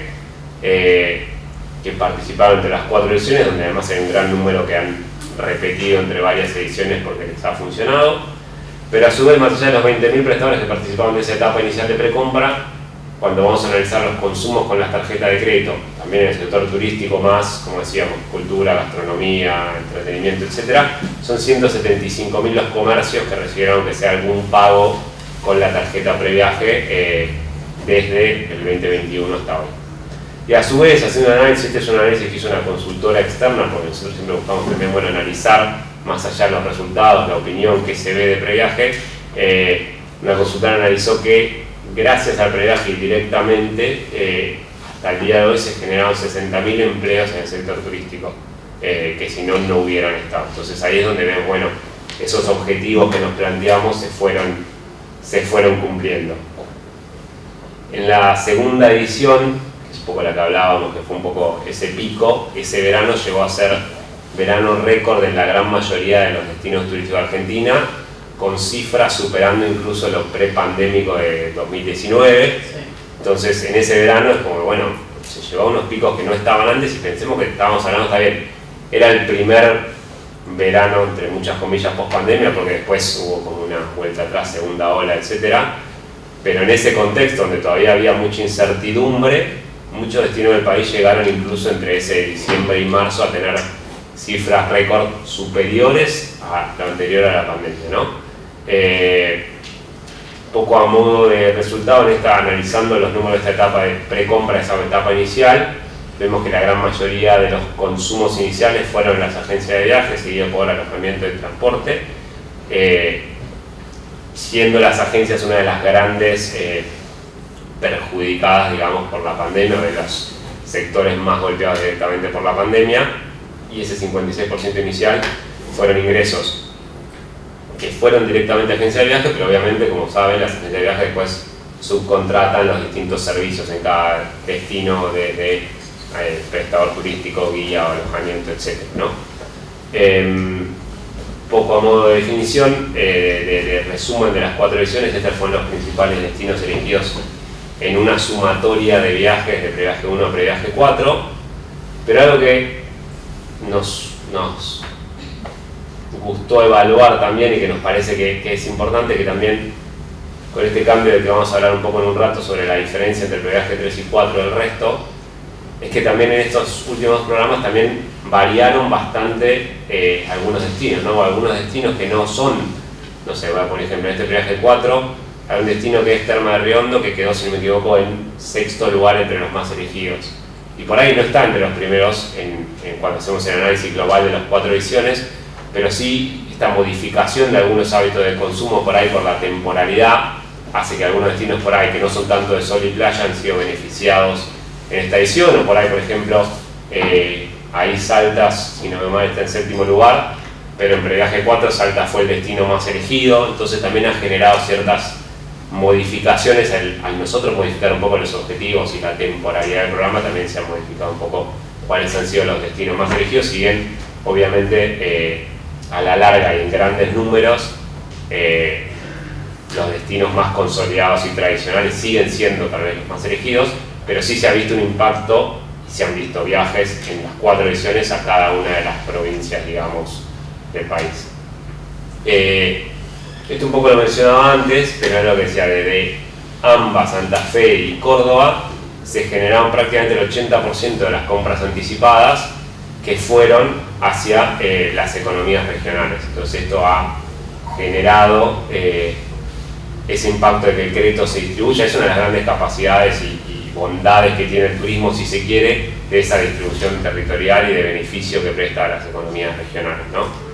que participaron entre las 4 ediciones, donde además hay un gran número que han repetido entre varias ediciones porque les ha funcionado. Pero a su vez, más allá de los 20.000 prestadores que participaron de esa etapa inicial de precompra, cuando vamos a analizar los consumos con las tarjetas de crédito, también en el sector turístico más, como decíamos, cultura, gastronomía, entretenimiento, etc., son 175.000 los comercios que recibieron que sea algún pago con la tarjeta previaje desde el 2021 hasta hoy. Y a su vez, haciendo un análisis, este es un análisis que hizo una consultora externa, porque nosotros siempre buscamos también, bueno, analizar más allá de los resultados, la opinión que se ve de previaje. Una consultora analizó que gracias al previaje directamente, hasta el día de hoy se generaron 60.000 empleos en el sector turístico, que si no, no hubieran estado. Entonces ahí es donde vemos, bueno, esos objetivos que nos planteamos se fueron cumpliendo. En la segunda edición, que es un poco la que hablábamos, que fue un poco ese pico, ese verano llegó a ser verano récord en la gran mayoría de los destinos turísticos de Argentina, con cifras superando incluso los prepandémicos de 2019. Sí. Entonces, en ese verano es como, bueno, se llevó a unos picos que no estaban antes y pensemos que estábamos hablando, está bien, era el primer verano, entre muchas comillas, post pandemia, porque después hubo como una vuelta atrás, segunda ola, etc. Pero en ese contexto, donde todavía había mucha incertidumbre, muchos destinos del país llegaron incluso entre ese diciembre y marzo a tener cifras récord superiores a lo anterior a la pandemia, ¿no? Poco a modo de resultado, analizando los números de esta etapa de precompra, esa etapa inicial, vemos que la gran mayoría de los consumos iniciales fueron las agencias de viajes, seguido por alojamiento y transporte, siendo las agencias una de las grandes perjudicadas, digamos, por la pandemia, o de los sectores más golpeados directamente por la pandemia, y ese 56% inicial fueron ingresos que fueron directamente a agencias de viajes, pero obviamente, como saben, las agencias de viajes después subcontratan los distintos servicios en cada destino de prestador turístico, guía o alojamiento, etc., ¿no? Poco a modo de definición, de resumen de las 4 ediciones, estos fueron los principales destinos elegidos en una sumatoria de viajes de previaje 1 a previaje 4, pero algo que nos gustó evaluar también y que nos parece que es importante, que también con este cambio del que vamos a hablar un poco en un rato sobre la diferencia entre el previaje 3 y 4 del resto, es que también en estos últimos programas también variaron bastante algunos destinos, ¿no? Algunos destinos que no son, no sé, voy a poner ejemplo, en este previaje 4 hay un destino que es Terma de Riondo, que quedó, si no me equivoco, en 6º lugar entre los más elegidos. Y por ahí no está entre los primeros cuando hacemos el análisis global de las 4 ediciones, pero sí esta modificación de algunos hábitos de consumo por ahí por la temporalidad hace que algunos destinos por ahí que no son tanto de sol y playa han sido beneficiados en esta edición, o por ahí, por ejemplo, ahí Saltas, si no me mal, está en 7º lugar, pero en previaje 4 Salta fue el destino más elegido, entonces también ha generado ciertas modificaciones al nosotros modificar un poco los objetivos y la temporalidad del programa. También se han modificado un poco cuáles han sido los destinos más elegidos, si bien obviamente a la larga y en grandes números los destinos más consolidados y tradicionales siguen siendo tal vez los más elegidos, pero sí se ha visto un impacto y se han visto viajes en las 4 ediciones a cada una de las provincias, digamos, del país. Esto un poco lo mencionaba antes, pero es lo que decía, de AMBA, Santa Fe y Córdoba se generaron prácticamente el 80% de las compras anticipadas que fueron hacia las economías regionales. Entonces esto ha generado ese impacto de que el crédito se distribuya. Es una de las grandes capacidades y bondades que tiene el turismo, si se quiere, de esa distribución territorial y de beneficio que presta a las economías regionales, ¿no?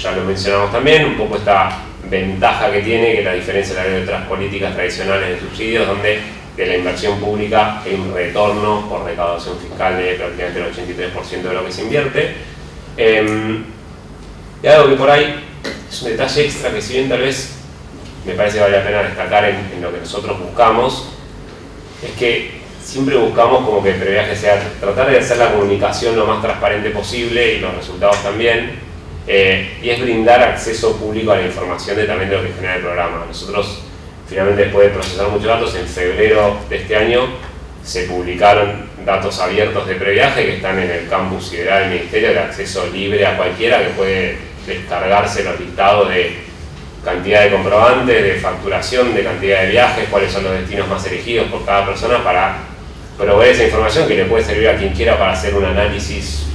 Ya lo mencionamos también, un poco esta ventaja que tiene, que la diferencia de otras políticas tradicionales de subsidios, donde de la inversión pública hay un retorno por recaudación fiscal de prácticamente el 83% de lo que se invierte, Y algo que por ahí es un detalle extra que si bien tal vez me parece que vale la pena destacar en lo que nosotros buscamos, es que siempre buscamos como que el previaje sea tratar de hacer la comunicación lo más transparente posible y los resultados también, y es brindar acceso público a la información también de lo que genera el programa. Nosotros finalmente, después de procesar muchos datos, en febrero de este año se publicaron datos abiertos de previaje que están en el campus sideral del Ministerio, de acceso libre a cualquiera que puede descargarse los listados de cantidad de comprobantes, de facturación, de cantidad de viajes, cuáles son los destinos más elegidos por cada persona, para proveer esa información que le puede servir a quien quiera para hacer un análisis,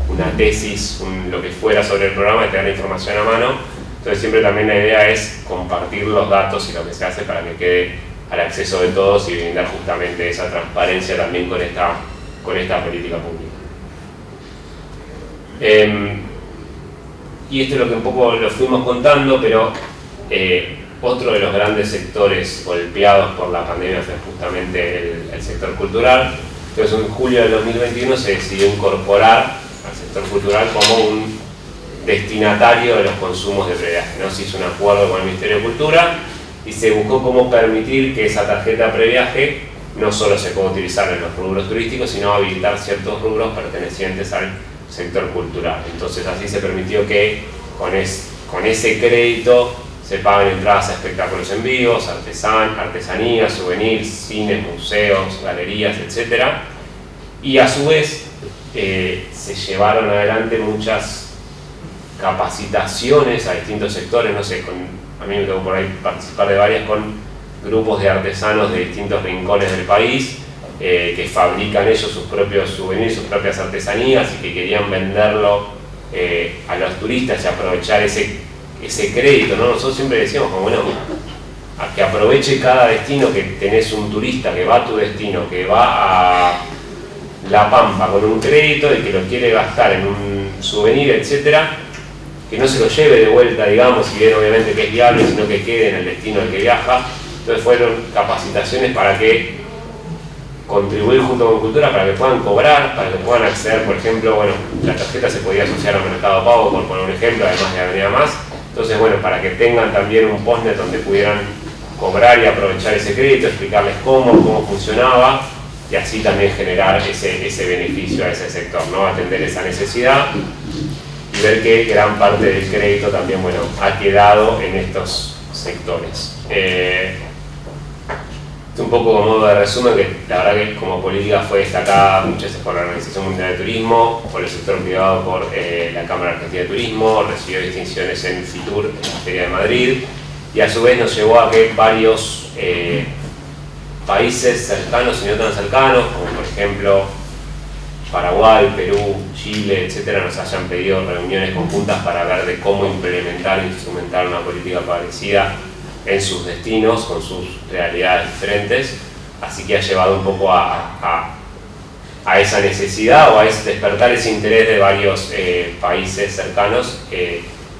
una tesis, lo que fuera sobre el programa, y tener la información a mano. Entonces siempre también la idea es compartir los datos y lo que se hace para que quede al acceso de todos y brindar justamente esa transparencia también con esta política pública. Y esto es lo que un poco lo fuimos contando, pero otro de los grandes sectores golpeados por la pandemia fue justamente el sector cultural. Entonces en julio del 2021 se decidió incorporar al sector cultural como un destinatario de los consumos de previaje, ¿no? Se hizo un acuerdo con el Ministerio de Cultura y se buscó cómo permitir que esa tarjeta previaje no solo se pueda utilizar en los rubros turísticos, sino habilitar ciertos rubros pertenecientes al sector cultural. Entonces así se permitió que con ese crédito se paguen entradas a espectáculos en vivos, artesanías, souvenirs, cines, museos, galerías, etc. Y a su vez se llevaron adelante muchas capacitaciones a distintos sectores, no sé, a mí me tocó por ahí participar de varias con grupos de artesanos de distintos rincones del país que fabrican ellos sus propios souvenirs, sus propias artesanías y que querían venderlo a los turistas y aprovechar ese crédito, ¿no? Nosotros siempre decíamos como, bueno, a que aproveche cada destino, que tenés un turista que va a tu destino, que va a La Pampa con un crédito y que lo quiere gastar en un souvenir, etcétera, que no se lo lleve de vuelta, digamos, si bien obviamente que es viable, sino que quede en el destino al que viaja. Entonces fueron capacitaciones para que contribuir junto con Cultura, para que puedan cobrar, para que puedan acceder, por ejemplo, bueno, la tarjeta se podía asociar al Mercado Pago, por poner un ejemplo, además de Avenida Más. Entonces, bueno, para que tengan también un postnet donde pudieran cobrar y aprovechar ese crédito, explicarles cómo funcionaba y así también generar ese beneficio a ese sector, ¿no? Atender esa necesidad y ver que gran parte del crédito también, bueno, ha quedado en estos sectores. Un poco como modo de resumen, que la verdad que como política fue destacada muchas veces por la Organización Mundial de Turismo, por el sector privado, por la Cámara Argentina de Turismo, recibió distinciones en FITUR, en la Feria de Madrid, y a su vez nos llevó a que varios países cercanos y no tan cercanos, como por ejemplo Paraguay, Perú, Chile, etcétera, nos hayan pedido reuniones conjuntas para ver de cómo implementar e instrumentar una política parecida en sus destinos, con sus realidades diferentes. Así que ha llevado un poco a esa necesidad o a despertar ese interés de varios países cercanos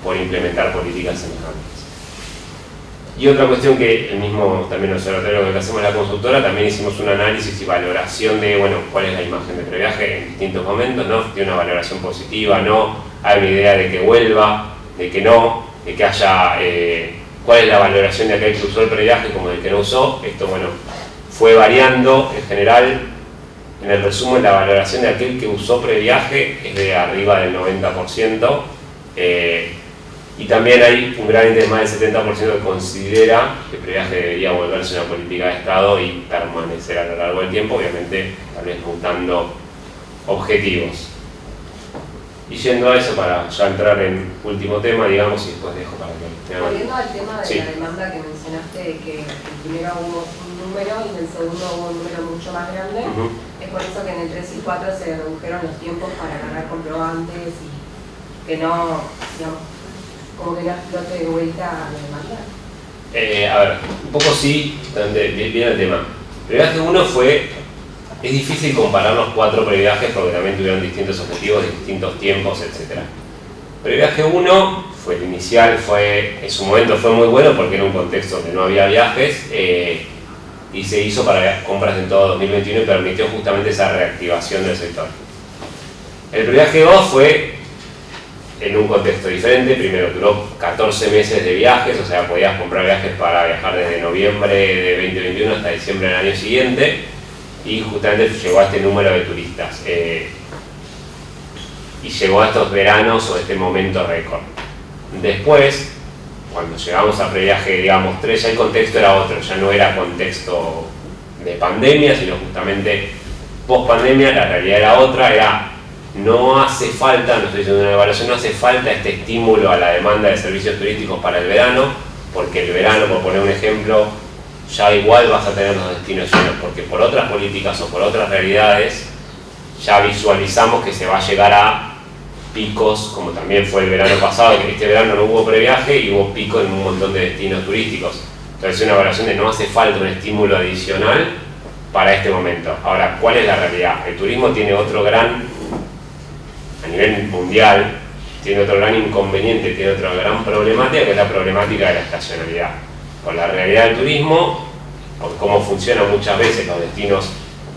por implementar políticas semejantes. Y otra cuestión que el mismo también observatorio que hacemos en la consultora, también hicimos un análisis y valoración de, bueno, cuál es la imagen de previaje en distintos momentos, ¿no? Tiene una valoración positiva, no, hay una idea de que vuelva, de que no, de que haya, cuál es la valoración de aquel que usó el previaje como del que no usó. Esto, bueno, fue variando. En general, en el resumen, la valoración de aquel que usó previaje es de arriba del 90%. Y también hay un gran interés, más del 70% que considera que el previaje debería volverse una política de Estado y permanecer a lo largo del tiempo, obviamente tal vez mutando objetivos. Y yendo a eso, para ya entrar en último tema, digamos, y después dejo para que... Volviendo al tema de sí. La demanda que mencionaste, de que primero hubo un número y en el segundo hubo un número mucho más grande, es por eso que en el 3 y 4 se redujeron los tiempos para ganar comprobantes y que no, digamos, como que no explote de vuelta la demanda. A ver, un poco sí, bien el tema. Previaje 1 es difícil comparar los 4 previajes porque también tuvieron distintos objetivos, distintos tiempos, etc. Previaje 1 fue el inicial, en su momento fue muy bueno porque era un contexto donde no había viajes y se hizo para compras en todo 2021 y permitió justamente esa reactivación del sector. El previaje 2 fue en un contexto diferente. Primero duró 14 meses de viajes, o sea, podías comprar viajes para viajar desde noviembre de 2021 hasta diciembre del año siguiente, y justamente llegó a este número de turistas. Y llegó a estos veranos o este momento récord. Después, cuando llegamos a previaje, digamos, 3, ya el contexto era otro, ya no era contexto de pandemia, sino justamente post-pandemia. La realidad era otra, era no hace falta, no estoy diciendo una evaluación, no hace falta este estímulo a la demanda de servicios turísticos para el verano, porque el verano, por poner un ejemplo, ya igual vas a tener los destinos llenos, porque por otras políticas o por otras realidades ya visualizamos que se va a llegar a picos, como también fue el verano pasado, que este verano no hubo previaje y hubo pico en un montón de destinos turísticos. Entonces es una evaluación de no hace falta un estímulo adicional para este momento. Ahora, ¿cuál es la realidad? El turismo tiene otro gran, a nivel mundial, tiene otro gran inconveniente, tiene otra gran problemática, que es la problemática de la estacionalidad. Con la realidad del turismo, por cómo funcionan muchas veces los destinos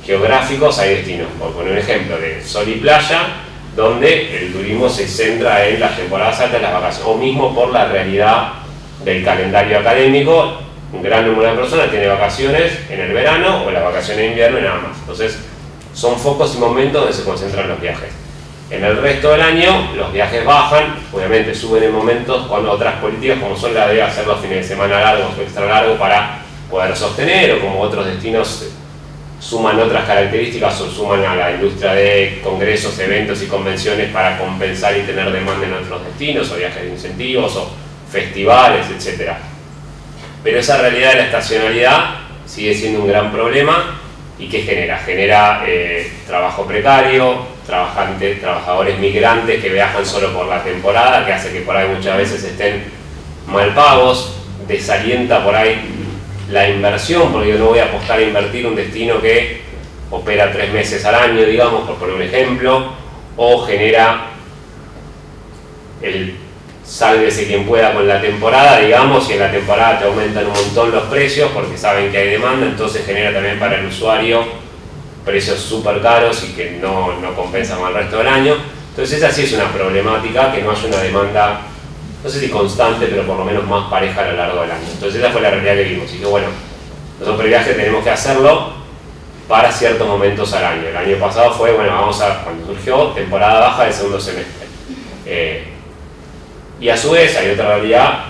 geográficos, hay destinos, por poner un ejemplo, de sol y playa, donde el turismo se centra en las temporadas altas, las vacaciones, o mismo por la realidad del calendario académico, un gran número de personas tiene vacaciones en el verano o las vacaciones de invierno y nada más. Entonces, son focos y momentos donde se concentran los viajes. En el resto del año, los viajes bajan, obviamente suben en momentos cuando otras políticas, como son la de hacer los fines de semana largos o extra largos para poder sostener, o como otros destinos suman otras características o suman a la industria de congresos, eventos y convenciones para compensar y tener demanda en otros destinos, o viajes de incentivos, o festivales, etc. Pero esa realidad de la estacionalidad sigue siendo un gran problema. ¿Y qué genera? Genera trabajo precario, trabajadores migrantes que viajan solo por la temporada, que hace que por ahí muchas veces estén mal pagos, desalienta por ahí la inversión, porque yo no voy a apostar a invertir un destino que opera 3 meses al año, digamos, por poner un ejemplo, o genera el sálvese quien pueda con la temporada, digamos, y en la temporada te aumentan un montón los precios porque saben que hay demanda, entonces genera también para el usuario precios súper caros y que no compensan con el resto del año. Entonces esa sí es una problemática, que no haya una demanda, no sé si constante, pero por lo menos más pareja a lo largo del año. Entonces esa fue la realidad que vimos. Y que bueno, nosotros previaje tenemos que hacerlo para ciertos momentos al año. El año pasado fue, bueno, cuando surgió, temporada baja del segundo semestre. Y a su vez hay otra realidad,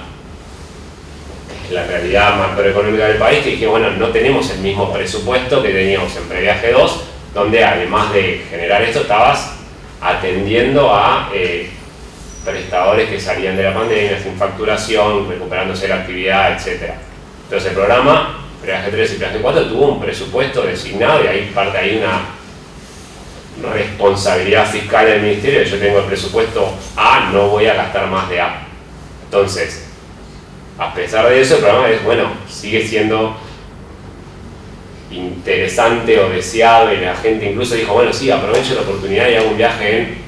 que es la realidad macroeconómica del país, que dije, bueno, no tenemos el mismo presupuesto que teníamos en Previaje 2, donde además de generar esto, estabas atendiendo a prestadores que salían de la pandemia sin facturación, recuperándose la actividad, etc. Entonces el programa, Previaje 3 y Previaje 4, tuvo un presupuesto designado, y ahí parte ahí una responsabilidad fiscal del ministerio. Yo tengo el presupuesto A, no voy a gastar más de A. Entonces, a pesar de eso, el programa es, bueno, sigue siendo interesante o deseable. La gente incluso dijo, bueno, sí, aprovecho la oportunidad y hago un viaje en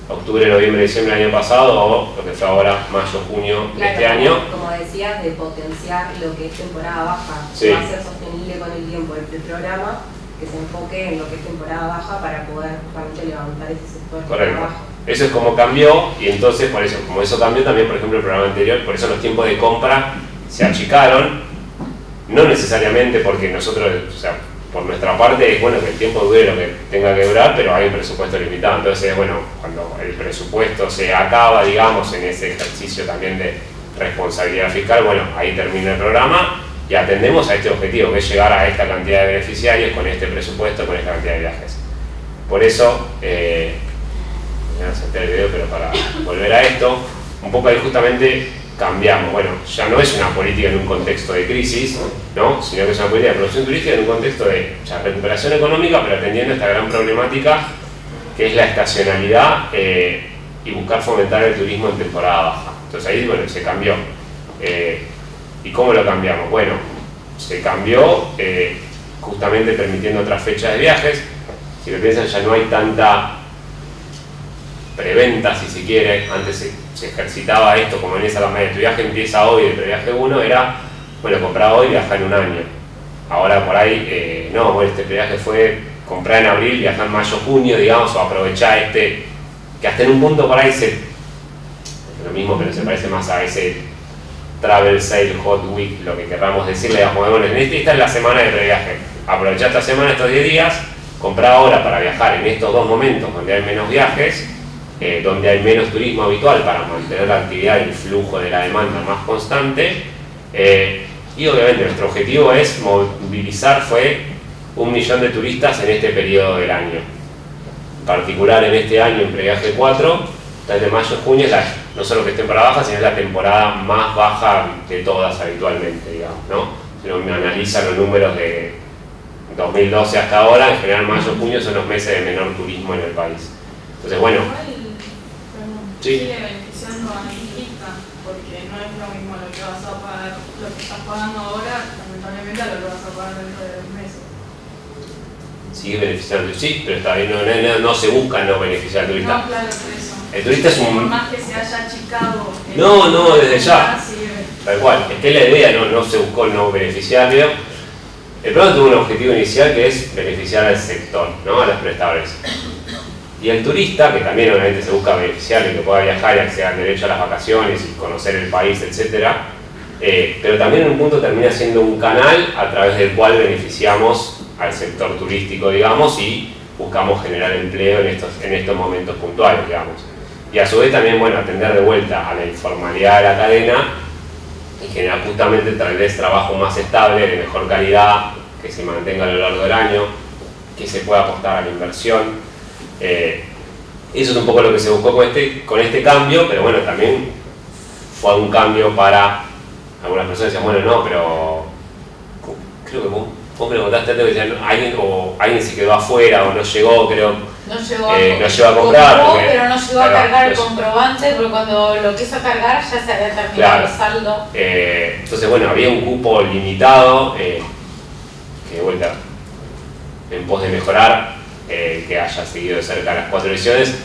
octubre, noviembre, diciembre del año pasado, o lo que fue ahora, mayo, junio de este año. Como decías, de potenciar lo que es temporada baja, Sí. va a ser sostenible con el tiempo el programa, que se enfoque en lo que es temporada baja para poder realmente levantar ese sector de Correcto. trabajo. Eso es como cambió, y entonces por eso, como eso cambió también, por ejemplo, el programa anterior, por eso los tiempos de compra se achicaron, no necesariamente porque nosotros, o sea, por nuestra parte es bueno que el tiempo dure lo que tenga que durar, pero hay un presupuesto limitado. Entonces, bueno, cuando el presupuesto se acaba, digamos, en ese ejercicio también de responsabilidad fiscal, bueno, ahí termina el programa y atendemos a este objetivo, que es llegar a esta cantidad de beneficiarios con este presupuesto, con esta cantidad de viajes. Por eso, voy a saltar el video, pero para volver a esto, un poco ahí justamente cambiamos. Bueno, ya no es una política en un contexto de crisis, ¿no? Sino que es una política de producción turística en un contexto de recuperación económica, pero atendiendo esta gran problemática que es la estacionalidad y buscar fomentar el turismo en temporada baja. Entonces ahí, bueno, se cambió. ¿Y cómo lo cambiamos? Bueno, se cambió justamente permitiendo otras fechas de viajes. Si lo piensan, ya no hay tanta preventa, si se quiere. Antes se ejercitaba esto como en esa campaña: tu viaje empieza hoy, el previaje 1 era, bueno, comprar hoy, viajar en un año. Ahora por ahí, no, bueno, este previaje fue comprar en abril, viajar en mayo, junio, digamos, o aprovechar que hasta en un punto por ahí lo mismo, pero se parece más a ese Travel Sale Hot Week, lo que querramos decirle, digamos, bueno, esta es la semana de previaje, aprovechá esta semana, estos 10 días, comprá ahora para viajar en estos dos momentos donde hay menos viajes, donde hay menos turismo habitual para mantener la actividad y el flujo de la demanda más constante, y obviamente nuestro objetivo es movilizar 1 millón de turistas en este periodo del año. En particular en este año, en Previaje 4, desde mayo a junio, no solo que esté para baja, sino es la temporada más baja de todas habitualmente, digamos, ¿no? Si uno analiza los números de 2012 hasta ahora, en general mayo y junio son los meses de menor turismo en el país. Entonces, bueno. Sigue beneficiando a turistas, porque no es lo mismo lo que vas a pagar, lo que estás pagando ahora, lamentablemente, a lo que vas a pagar dentro de 2 meses. Sigue beneficiando, sí, pero está bien, no se busca no beneficiar al turista. No, claro, por eso. El turista es un... Por más que se haya achicado... No, desde ya. Tal cual, es que la idea no se buscó el no beneficiario. El programa tuvo un objetivo inicial que es beneficiar al sector, ¿no? A los prestadores. Y el turista, que también obviamente se busca beneficiar y que pueda viajar y acceder al derecho a las vacaciones y conocer el país, etc. Pero también en un punto termina siendo un canal a través del cual beneficiamos al sector turístico, digamos, y buscamos generar empleo en estos momentos puntuales, digamos. Y a su vez también, bueno, atender de vuelta a la informalidad de la cadena y generar justamente tal vez trabajo más estable, de mejor calidad, que se mantenga a lo largo del año, que se pueda apostar a la inversión. Eso es un poco lo que se buscó con este cambio, pero bueno, también fue un cambio para algunas personas. Decían, bueno, no, pero creo que vos me preguntaste antes, que decían, alguien se quedó afuera o no llegó, creo. No llegó a comprar. Compró, pero no llegó a cargar el comprobante, porque cuando lo quiso cargar ya se había terminado el saldo. Entonces, bueno, había un cupo limitado, que de vuelta, en pos de mejorar, que haya seguido de cerca las 4 ediciones.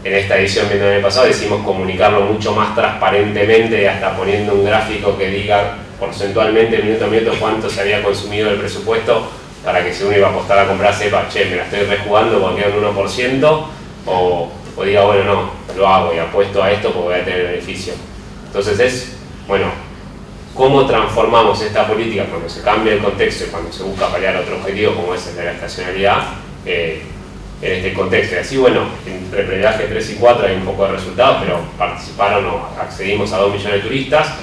En esta edición, viendo el año pasado, decidimos comunicarlo mucho más transparentemente, hasta poniendo un gráfico que diga porcentualmente, minuto a minuto, cuánto se había consumido el presupuesto, para que si uno iba a apostar a comprar sepa, che, me la estoy rejugando porque queda un 1%, o diga, bueno, no, lo hago y apuesto a esto porque voy a tener beneficio. Entonces bueno, cómo transformamos esta política cuando se cambia el contexto y cuando se busca paliar otro objetivo como es el de la estacionalidad, en este contexto. Y así, bueno, entre Previaje 3 y 4 hay un poco de resultados, pero participaron o accedimos a 2 millones de turistas.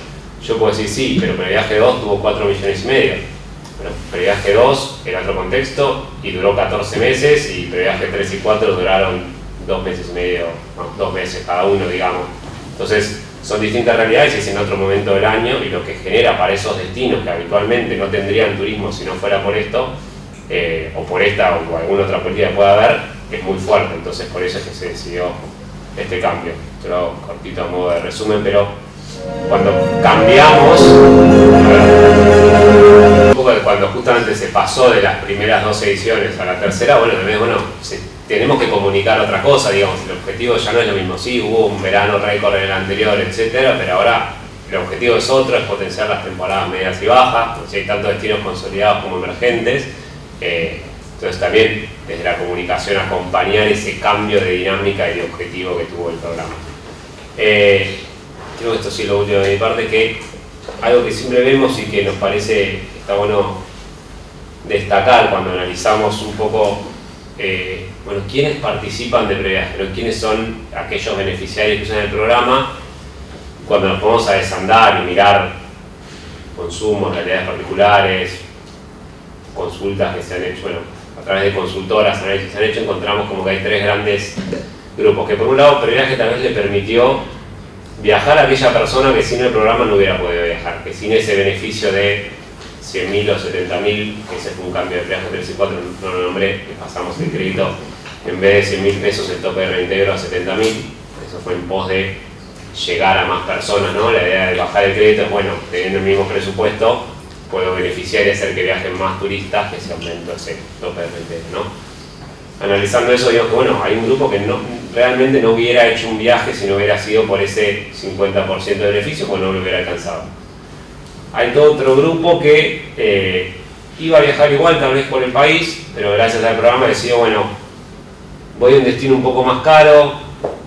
Yo puedo decir sí, pero Previaje 2 tuvo 4,5 millones. Bueno, Previaje 2 era otro contexto y duró 14 meses, y Previaje 3 y 4 duraron 2 meses y medio, no, 2 meses cada uno, digamos. Entonces, son distintas realidades y es en otro momento del año, y lo que genera para esos destinos que habitualmente no tendrían turismo si no fuera por esto, o por esta o alguna otra política que pueda haber, es muy fuerte. Entonces por eso es que se decidió este cambio. Yo lo hago cortito a modo de resumen, pero cuando cambiamos, un poco de cuando justamente se pasó de las primeras 2 ediciones a la tercera, bueno, también, tenemos que comunicar otra cosa, digamos, el objetivo ya no es lo mismo. Sí, hubo un verano récord en el anterior, etcétera, pero ahora el objetivo es otro, es potenciar las temporadas medias y bajas, porque hay tantos destinos consolidados como emergentes. Entonces también desde la comunicación acompañar ese cambio de dinámica y de objetivo que tuvo el programa. Creo que esto sí es lo último de mi parte, que algo que siempre vemos y que nos parece que está bueno destacar cuando analizamos un poco quiénes participan de Previaje, ¿no? Quiénes son aquellos beneficiarios que usan el programa. Cuando nos ponemos a desandar y mirar consumos, realidades particulares, consultas que se han hecho, a través de consultoras, análisis que se han hecho, encontramos como que hay 3 grandes grupos, que por un lado Previaje tal vez le permitió viajar a aquella persona que sin el programa no hubiera podido viajar, que sin ese beneficio de 100.000 o 70.000, que ese fue un cambio de Previaje 3 y 4, no lo nombré, que pasamos el crédito en vez de 100.000 pesos el tope de reintegro a 70.000, eso fue en pos de llegar a más personas, ¿no? La idea de bajar el crédito es, bueno, teniendo el mismo presupuesto, puedo beneficiar y hacer que viajen más turistas, que se aumentó ese tope de reintegro, ¿no? Analizando eso, digo que hay un grupo que realmente no hubiera hecho un viaje si no hubiera sido por ese 50% de beneficio, pues no lo hubiera alcanzado. Hay todo otro grupo que iba a viajar igual, tal vez por el país, pero gracias al programa decidió, voy a un destino un poco más caro,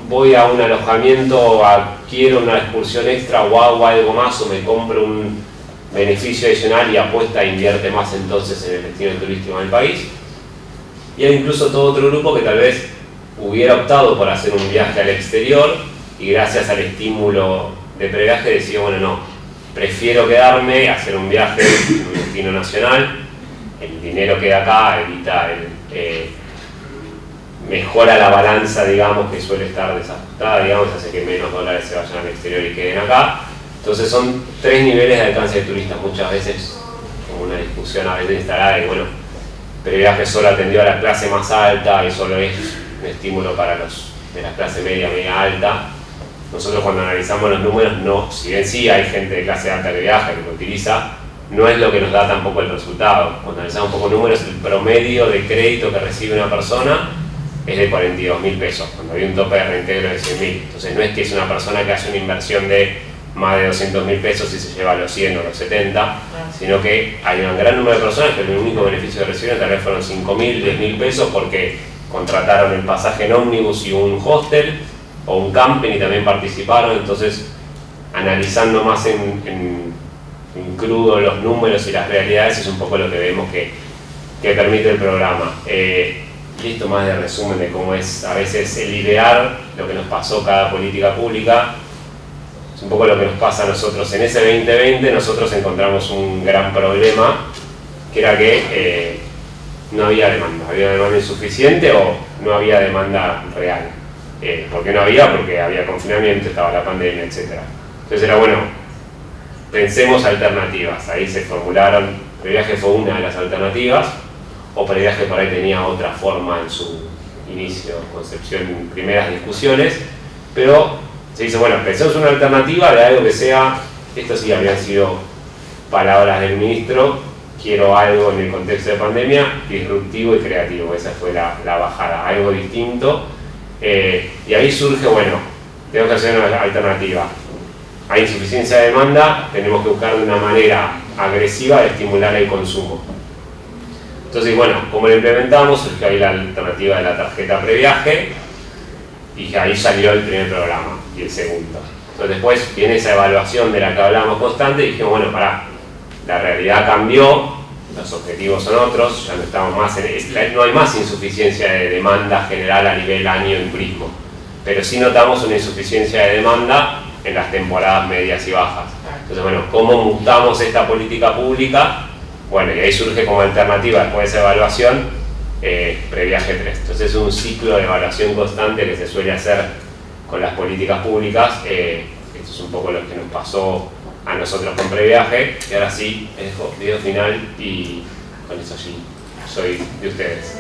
voy a un alojamiento a quiero una excursión extra o hago algo más o me compro un beneficio adicional y apuesta e invierte más entonces en el destino turístico del país. Y hay incluso todo otro grupo que tal vez hubiera optado por hacer un viaje al exterior y gracias al estímulo de previaje decidió, bueno, no, prefiero quedarme, hacer un viaje en un destino nacional, el dinero queda acá, evita mejora la balanza, digamos, que suele estar desajustada, digamos, hace que menos dólares se vayan al exterior y queden acá. Entonces son 3 niveles de alcance de turistas, muchas veces, como una discusión a veces instalada de, bueno, previaje solo atendió a la clase más alta y solo es un estímulo para los de la clase media, media alta. Nosotros cuando analizamos los números, no, si bien sí hay gente de clase alta que viaja, que lo utiliza, no es lo que nos da tampoco el resultado. Cuando analizamos un poco números, el promedio de crédito que recibe una persona es de 42.000 pesos, cuando hay un tope de reintegro de 100.000. Entonces no es que es una persona que hace una inversión de más de 200.000 pesos y se lleva los 100 o los 70, sino que hay un gran número de personas que el único beneficio que recibieron tal vez fueron 5.000, 10.000 pesos porque contrataron el pasaje en ómnibus y un hostel o un camping y también participaron. Entonces, analizando más en crudo los números y las realidades es un poco lo que vemos que permite el programa. Y esto más de resumen de cómo es a veces el idear lo que nos pasó cada política pública. Es un poco lo que nos pasa a nosotros. En ese 2020 nosotros encontramos un gran problema, que era que no había demanda insuficiente o no había demanda real. ¿Por qué no había? Porque había confinamiento, estaba la pandemia, etc. Entonces era bueno, pensemos alternativas. Ahí se formularon, previaje fue una de las alternativas, o previaje por ahí tenía otra forma en su inicio, concepción, primeras discusiones, pero se dice, bueno, pensemos una alternativa de algo que sea, esto sí habían sido palabras del ministro, quiero algo en el contexto de pandemia, disruptivo y creativo, esa fue la bajada, algo distinto, y ahí surge, bueno, tenemos que hacer una alternativa. Hay insuficiencia de demanda, tenemos que buscar de una manera agresiva de estimular el consumo. Entonces, bueno, como lo implementamos, surgió ahí la alternativa de la tarjeta previaje y ahí salió el primer programa y el segundo. Entonces después viene esa evaluación de la que hablábamos constante y dijimos, bueno, pará, la realidad cambió, los objetivos son otros, ya no estamos más no hay más insuficiencia de demanda general a nivel año en turismo, pero sí notamos una insuficiencia de demanda en las temporadas medias y bajas. Entonces, bueno, ¿cómo mutamos esta política pública? Bueno, y ahí surge como alternativa después de esa evaluación, previaje 3. Entonces es un ciclo de evaluación constante que se suele hacer con las políticas públicas. Esto es un poco lo que nos pasó a nosotros con previaje. Y ahora sí, les dejo video final y con eso sí, soy de ustedes.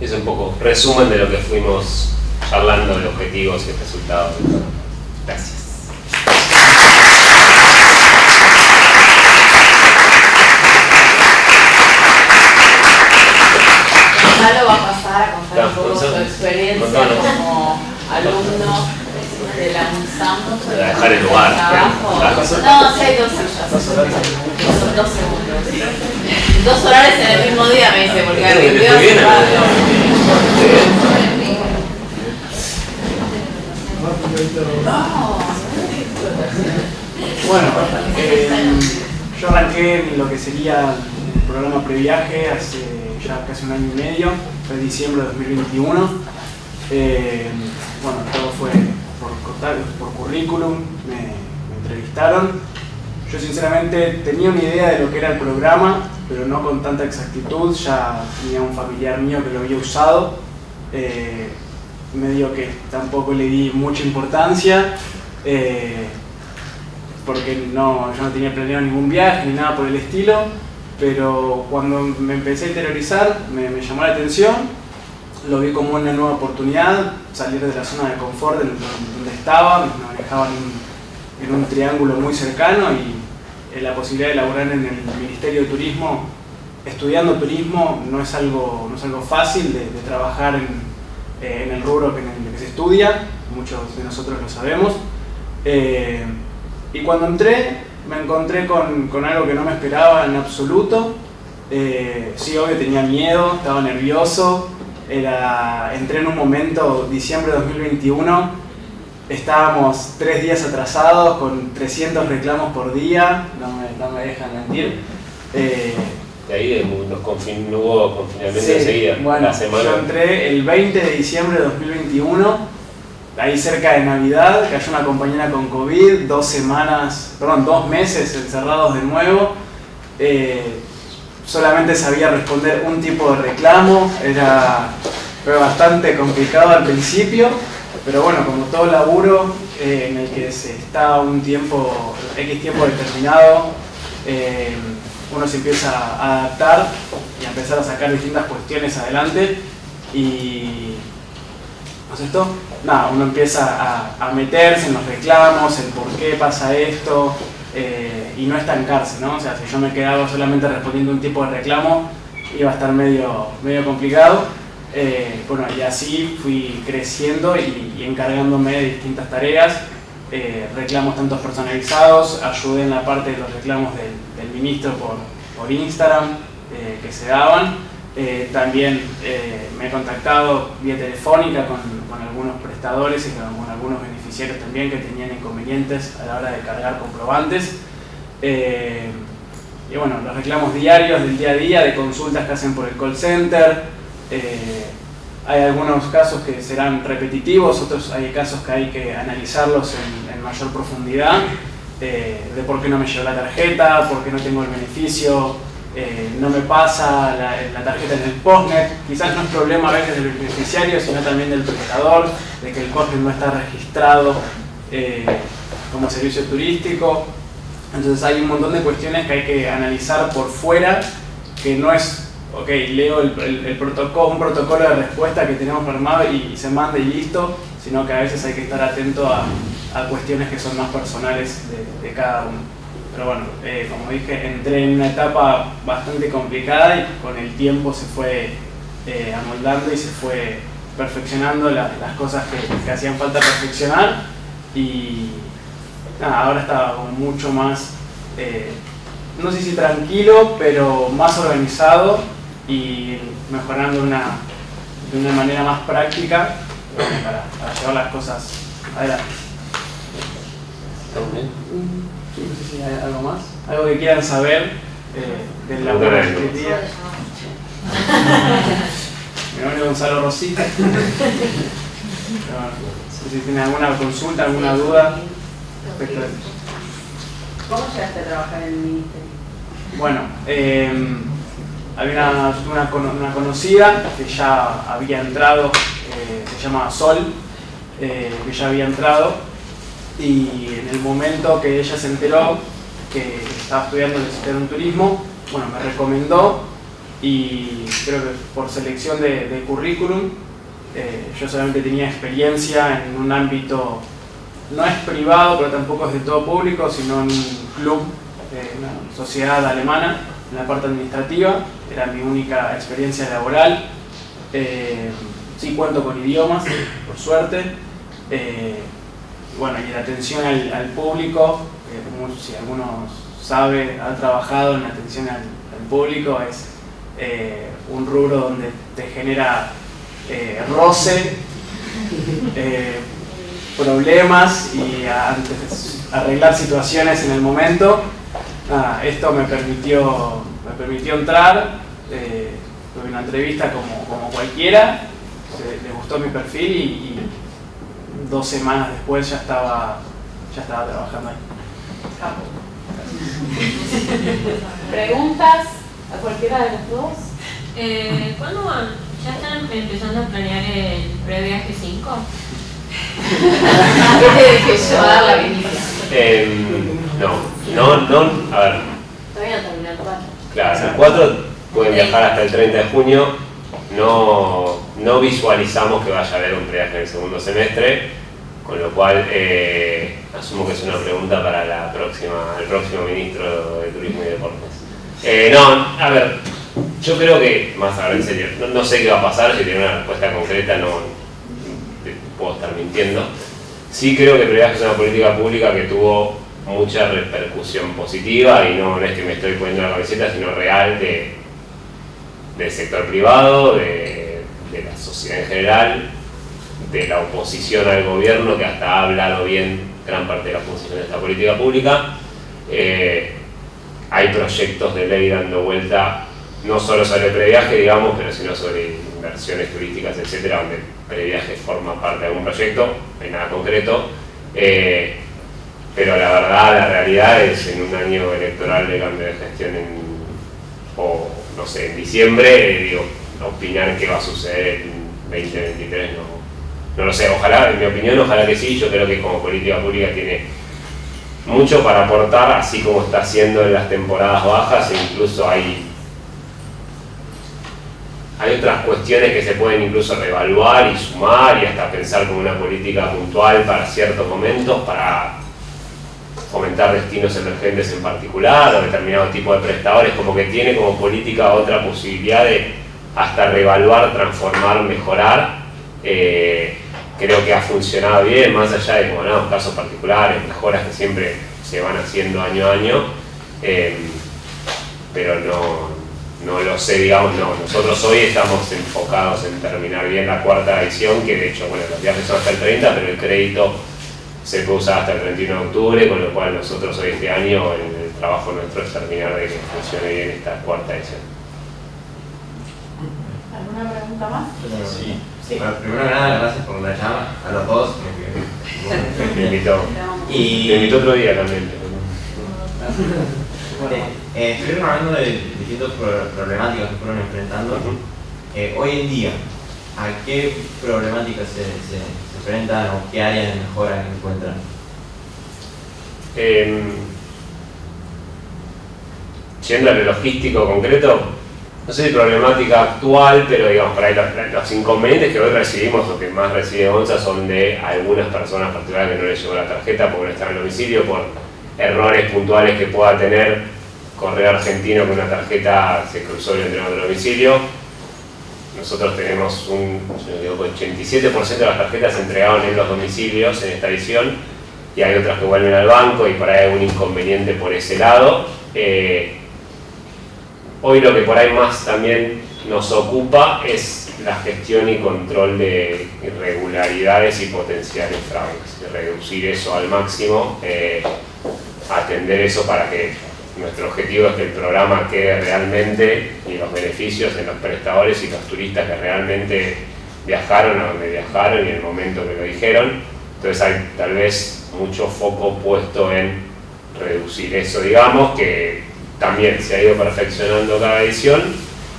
Es un poco resumen de lo que fuimos charlando de objetivos y resultados. Gracias. Gonzalo va a pasar a contar un poco su experiencia como alumno de la UNSAM. Voy a dejar el lugar. No, si hay 2 sillas. Son 2 segundos. 2 horarios en el mismo día, me dice, porque hay videos y radio. Bueno, yo arranqué en lo que sería el programa previaje hace ya casi un año y medio, fue diciembre de 2021. Bueno, todo fue por currículum, me entrevistaron. Yo sinceramente tenía una idea de lo que era el programa, pero no con tanta exactitud. Ya tenía un familiar mío que lo había usado. Medio que tampoco le di mucha importancia, porque yo no tenía planeado ningún viaje ni nada por el estilo, pero cuando me empecé a interiorizar me llamó la atención, lo vi como una nueva oportunidad, salir de la zona de confort donde estaba, me manejaba en un triángulo muy cercano y la posibilidad de laburar en el Ministerio de Turismo, estudiando turismo, no es algo fácil de trabajar en el rubro en el que se estudia, muchos de nosotros lo sabemos. Y cuando entré, me encontré con algo que no me esperaba en absoluto. Sí, obvio, tenía miedo, estaba nervioso. Entré en un momento, diciembre de 2021, estábamos 3 días atrasados con 300 reclamos por día, no me dejan mentir. De ahí no hubo confinamiento Sí, enseguida, bueno, la semana. yo entré el 20 de diciembre de 2021, ahí cerca de Navidad, cayó una compañera con COVID, 2 meses encerrados de nuevo. Solamente sabía responder un tipo de reclamo, fue bastante complicado al principio, pero bueno, como todo laburo en el que se está un tiempo, X tiempo determinado, uno se empieza a adaptar y a empezar a sacar distintas cuestiones adelante y ¿no es esto? Nada, uno empieza a meterse en los reclamos, el por qué pasa esto y no estancarse, ¿no? O sea, si yo me quedaba solamente respondiendo un tipo de reclamo iba a estar medio complicado. Bueno, y así fui creciendo y encargándome de distintas tareas, reclamos tanto personalizados, ayudé en la parte de los reclamos del ministro por Instagram que se daban. También me he contactado vía telefónica con algunos prestadores y con algunos beneficiarios también que tenían inconvenientes a la hora de cargar comprobantes. Y bueno, los reclamos diarios del día a día, de consultas que hacen por el call center. Hay algunos casos que serán repetitivos, otros hay casos que hay que analizarlos en mayor profundidad, de por qué no me llegó la tarjeta, por qué no tengo el beneficio, no me pasa la tarjeta en el postnet. Quizás no es problema a veces del beneficiario, sino también del prestador, de que el postnet no está registrado como servicio turístico. Entonces hay un montón de cuestiones que hay que analizar por fuera, que no es, ok, leo un protocolo de respuesta que tenemos armado y se manda y listo, sino que a veces hay que estar atento a cuestiones que son más personales de cada uno. Pero bueno, como dije, entré en una etapa bastante complicada y con el tiempo se fue amoldando y se fue perfeccionando las cosas que hacían falta perfeccionar y nada, ahora está como mucho más, no sé si tranquilo, pero más organizado y mejorando de una manera más práctica para llevar las cosas adelante. No sé si hay algo más, algo que quieran saber del laburo de este día. Mi nombre es Gonzalo Rosita. No sé si tienen alguna consulta, alguna duda respecto a eso. ¿Cómo llegaste a trabajar en el ministerio? Bueno, había una conocida que ya había entrado, se llama Sol, que ya había entrado. Y en el momento que ella se enteró que estaba estudiando licenciatura en turismo, bueno, me recomendó y creo que por selección de currículum, yo solamente tenía experiencia en un ámbito, no es privado, pero tampoco es de todo público, sino en un club, una sociedad alemana, en la parte administrativa, era mi única experiencia laboral. Sí cuento con idiomas, por suerte. Bueno, y la atención al público, como si alguno sabe, ha trabajado en la atención al público, es un rubro donde te genera roce, problemas y arreglar situaciones en el momento. Esto me permitió entrar, tuve una entrevista como cualquiera, le gustó mi perfil y 2 semanas después ya estaba trabajando ahí. ¿Preguntas a cualquiera de los dos? ¿Cuándo van? ¿Ya están empezando a planear el previaje 5? ¿Qué te dije yo a dar la primicia? No, a ver. Todavía no terminó el 4. Claro, el 4 pueden viajar hasta el 30 de junio. No visualizamos que vaya a haber un previaje en el segundo semestre, con lo cual asumo que es una pregunta para el próximo ministro de Turismo y Deportes. No, a ver, yo creo que, más a ver en serio, no sé qué va a pasar, si tiene una respuesta concreta no puedo estar mintiendo. Sí creo que previaje es una política pública que tuvo mucha repercusión positiva y no es que me estoy poniendo la camiseta, sino real del sector privado, de la sociedad en general, de la oposición al gobierno, que hasta ha hablado bien gran parte de la función de esta política pública. Hay proyectos de ley dando vuelta, no solo sobre previaje, digamos, pero sino sobre inversiones turísticas, etcétera, donde previaje forma parte de algún proyecto, no hay nada concreto. Pero la verdad, la realidad es en un año electoral de cambio de gestión o no sé, en diciembre, digo, opinar qué va a suceder en 2023 no lo sé. Ojalá, en mi opinión, ojalá que sí. Yo creo que como política pública tiene mucho para aportar, así como está haciendo en las temporadas bajas, e incluso hay otras cuestiones que se pueden incluso reevaluar y sumar y hasta pensar como una política puntual para ciertos momentos, para fomentar destinos emergentes en particular o determinado tipo de prestadores, como que tiene como política otra posibilidad de hasta reevaluar, transformar, mejorar. Creo que ha funcionado bien, más allá de, como no, casos particulares, mejoras que siempre se van haciendo año a año, pero no lo sé, digamos, no. Nosotros hoy estamos enfocados en terminar bien la cuarta edición, que de hecho, bueno, los viajes son hasta el 30, pero el crédito se puede usar hasta el 31 de octubre, con lo cual nosotros hoy este año el trabajo nuestro es terminar de que funcione bien esta cuarta edición. ¿Alguna pregunta más? Sí. Sí. Bueno, primero que nada, gracias por la llama a los dos. Me invitó. Y Me invitó otro día también. estuvieron hablando de distintas problemáticas que fueron enfrentando. Hoy en día, ¿a qué problemáticas se enfrentan o qué áreas de mejora encuentran? Yendo a lo logístico concreto, no sé si problemática actual, pero digamos, por ahí los inconvenientes que hoy recibimos, o que más recibe ONSA, son de algunas personas particulares que no les llegó la tarjeta porque no están en el domicilio, por errores puntuales que pueda tener Correo Argentino, que una tarjeta se cruzó y entró en otro domicilio. Nosotros tenemos un 87% de las tarjetas se entregaron en los domicilios en esta edición, y hay otras que vuelven al banco y por ahí hay algún inconveniente por ese lado. Hoy lo que por ahí más también nos ocupa es la gestión y control de irregularidades y potenciales fraudes, de reducir eso al máximo, atender eso para que nuestro objetivo es que el programa quede realmente y los beneficios en los prestadores y los turistas que realmente viajaron a donde viajaron y en el momento que lo dijeron. Entonces hay tal vez mucho foco puesto en reducir eso, digamos, que también se ha ido perfeccionando cada edición,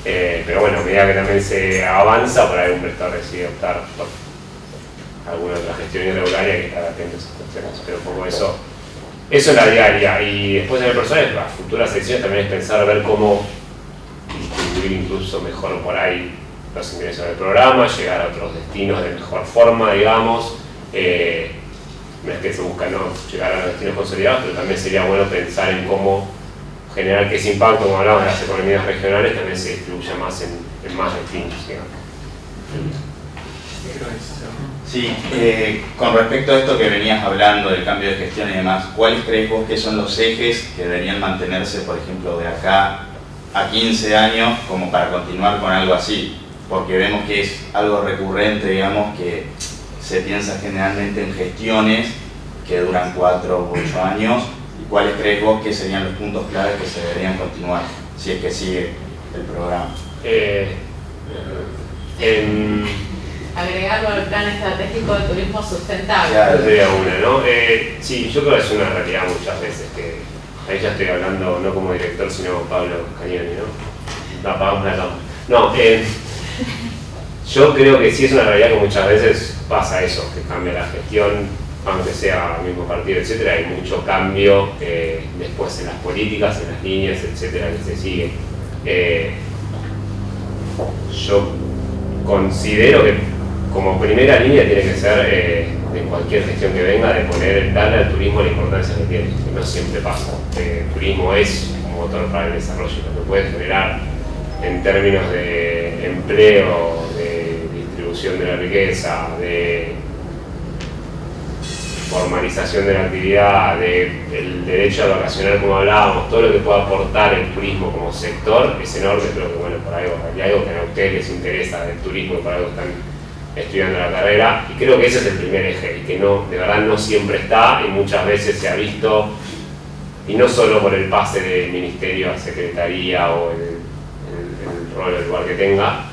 pero bueno, a medida que también se avanza, por ahí un prestador decide optar por alguna otra gestión irregularia, hay que estar atentos a esas cuestiones, pero un poco eso es la diaria. Y después en el personal, las futuras ediciones también es pensar, ver cómo distribuir incluso mejor por ahí los ingresos del programa, llegar a otros destinos de mejor forma, digamos. No es que se busca no llegar a los destinos consolidados, pero también sería bueno pensar en cómo generar que ese impacto, como hablamos de las economías regionales, también se distribuya más en más destinos, digamos. Sí, con respecto a esto que venías hablando del cambio de gestión y demás, ¿cuáles crees vos que son los ejes que deberían mantenerse, por ejemplo, de acá a 15 años como para continuar con algo así? Porque vemos que es algo recurrente, digamos, que se piensa generalmente en gestiones que duran 4 o 8 años. ¿Y cuáles crees vos que serían los puntos claves que se deberían continuar, si es que sigue el programa? Agregarlo al plan estratégico de turismo sustentable. Claro, sería una, ¿no? Sí, yo creo que es una realidad muchas veces, que ahí ya estoy hablando no como director, sino como Pablo Cañoni, ¿no? Apagamos la cámara. No, yo creo que sí es una realidad que muchas veces pasa eso, que cambia la gestión, aunque sea el mismo partido, etcétera, hay mucho cambio después en las políticas, en las líneas, etcétera, que se sigue. Yo considero que como primera línea tiene que ser, de cualquier gestión que venga, de darle al turismo la importancia que tiene, que no siempre pasa. El turismo es un motor para el desarrollo, lo que puede generar en términos de empleo, de distribución de la riqueza, de formalización de la actividad, del derecho a vacacionar como hablábamos, todo lo que pueda aportar el turismo como sector es enorme. Pero que bueno, por algo hay algo que a ustedes les interesa del turismo y por algo están estudiando la carrera, y creo que ese es el primer eje, y que no, de verdad no siempre está, y muchas veces se ha visto, y no solo por el pase del ministerio a secretaría o el rol o el lugar que tenga,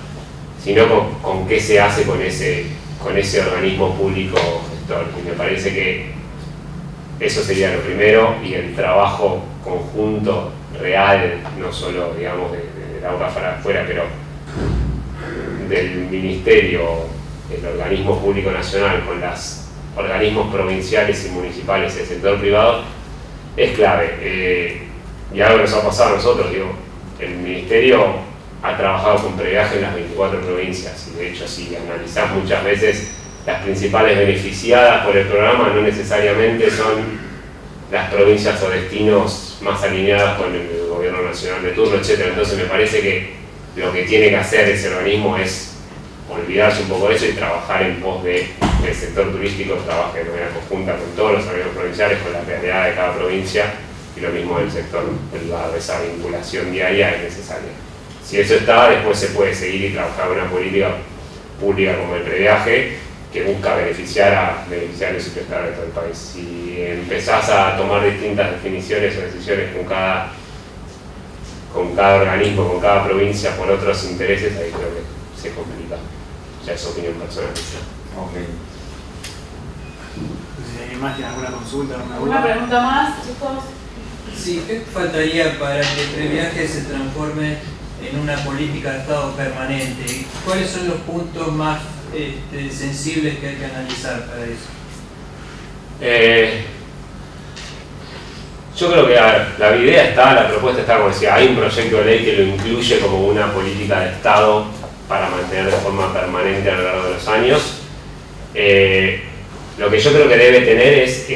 sino con qué se hace con ese organismo público gestor. Y me parece que eso sería lo primero, y el trabajo conjunto real, no solo digamos de la boca para afuera, pero del ministerio, el organismo público nacional con los organismos provinciales y municipales del sector privado, es clave. Y algo que nos ha pasado a nosotros, digo, el ministerio ha trabajado con previaje en las 24 provincias, y de hecho si analizás muchas veces las principales beneficiadas por el programa no necesariamente son las provincias o destinos más alineadas con el gobierno nacional de turno, etc. Entonces me parece que lo que tiene que hacer ese organismo es olvidarse un poco de eso y trabajar en pos de que el sector turístico trabaje de manera conjunta con todos los organismos provinciales, con la realidad de cada provincia, y lo mismo del sector privado. Esa vinculación diaria es necesaria. Si eso está, después se puede seguir y trabajar una política pública como el previaje, que busca beneficiar a los prestadores de todo el país. Si empezás a tomar distintas definiciones o decisiones con cada organismo, con cada provincia, por otros intereses, ahí creo que se complica. Ya es opinión personal. Okay. Si alguien más tiene alguna consulta, ¿Alguna pregunta más, chicos? Sí, ¿qué faltaría para que el previaje se transforme en una política de Estado permanente? ¿Cuáles son los puntos más sensibles que hay que analizar para eso? Yo creo que, a ver, la idea está, la propuesta está, como decía, hay un proyecto de ley que lo incluye como una política de Estado para mantener de forma permanente a lo largo de los años. Lo que yo creo que debe tener es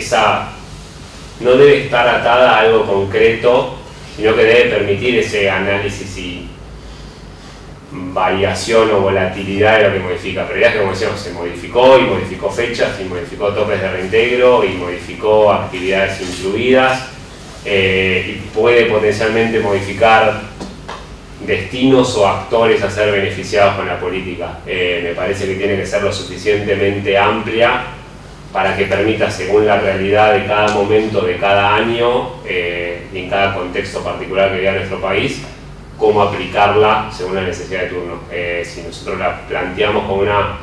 no debe estar atada a algo concreto, sino que debe permitir ese análisis y variación o volatilidad de lo que modifica. Pero ya que, como decíamos, se modificó fechas, y modificó topes de reintegro, y modificó actividades incluidas, y puede potencialmente modificar destinos o actores a ser beneficiados con la política. Me parece que tiene que ser lo suficientemente amplia para que permita, según la realidad de cada momento, de cada año, y en cada contexto particular que viva nuestro país, cómo aplicarla según la necesidad de turno. Si nosotros la planteamos como una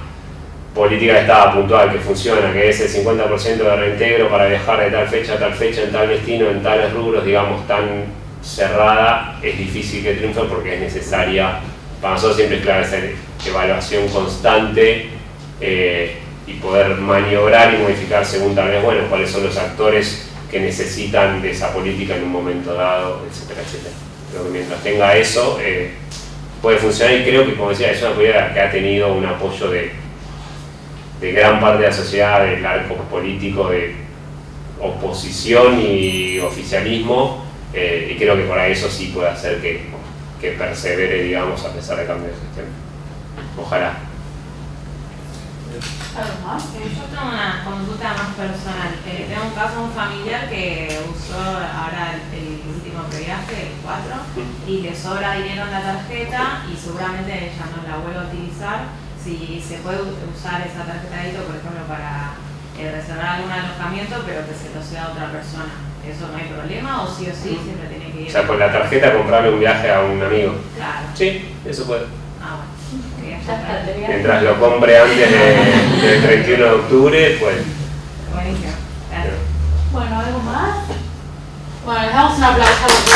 política de Estado puntual que funciona, que es el 50% de reintegro para viajar de tal fecha a tal fecha, en tal destino, en tales rubros, digamos, tan cerrada, es difícil que triunfe porque es necesaria, para nosotros siempre es clave esa evaluación constante, y poder maniobrar y modificar según tal vez, bueno, cuáles son los actores que necesitan de esa política en un momento dado, etcétera, etcétera. Pero que mientras tenga eso, puede funcionar, y creo que, como decía, es una política que ha tenido un apoyo de gran parte de la sociedad, del arco político, de oposición y oficialismo, y creo que por ahí eso sí puede hacer que persevere, digamos, a pesar de cambios de gestión. Ojalá. ¿Algo más? Yo tengo una consulta más personal. Tengo un caso de un familiar que usó ahora el último previaje, el 4, y le sobra dinero en la tarjeta y seguramente ella no la vuelve a utilizar. Si se puede usar esa tarjeta de débito, por ejemplo, para reservar algún alojamiento, pero que se lo sea a otra persona. ¿Eso no hay problema o sí siempre tiene que ir? O sea, con la tarjeta comprarle un viaje a un amigo. Claro. Sí, eso puede. Ah, bueno. Mientras lo compre antes del 31 de octubre, pues. Buenísimo. Gracias. Bueno, ¿algo más? Bueno, les damos un aplauso a los dos.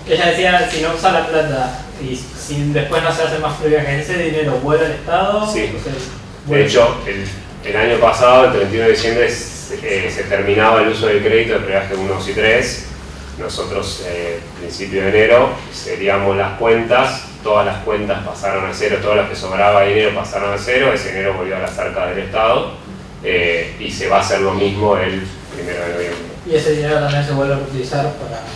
Ella decía, si no usa la plata y si después no se hace más previaje, ese dinero vuelve al Estado. Sí. De hecho, el año pasado, el 31 de diciembre, se terminaba el uso del crédito de previaje 1, 2 y 3. Nosotros, principio de enero, seríamos las cuentas, todas las cuentas pasaron a cero, todas las que sobraba dinero pasaron a cero, ese dinero volvió a las arcas del Estado, y se va a hacer lo mismo el 1 de noviembre. Y ese dinero también se vuelve a utilizar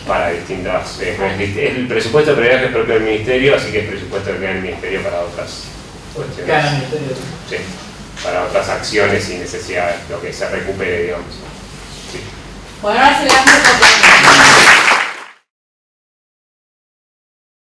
para distintas. El presupuesto de previaje es propio del Ministerio, así que es presupuesto que queda en el Ministerio para otras cuestiones. Queda en el Ministerio. Sí, para otras acciones y necesidades, lo que se recupere, digamos. Sí. Bueno, ahora se le hace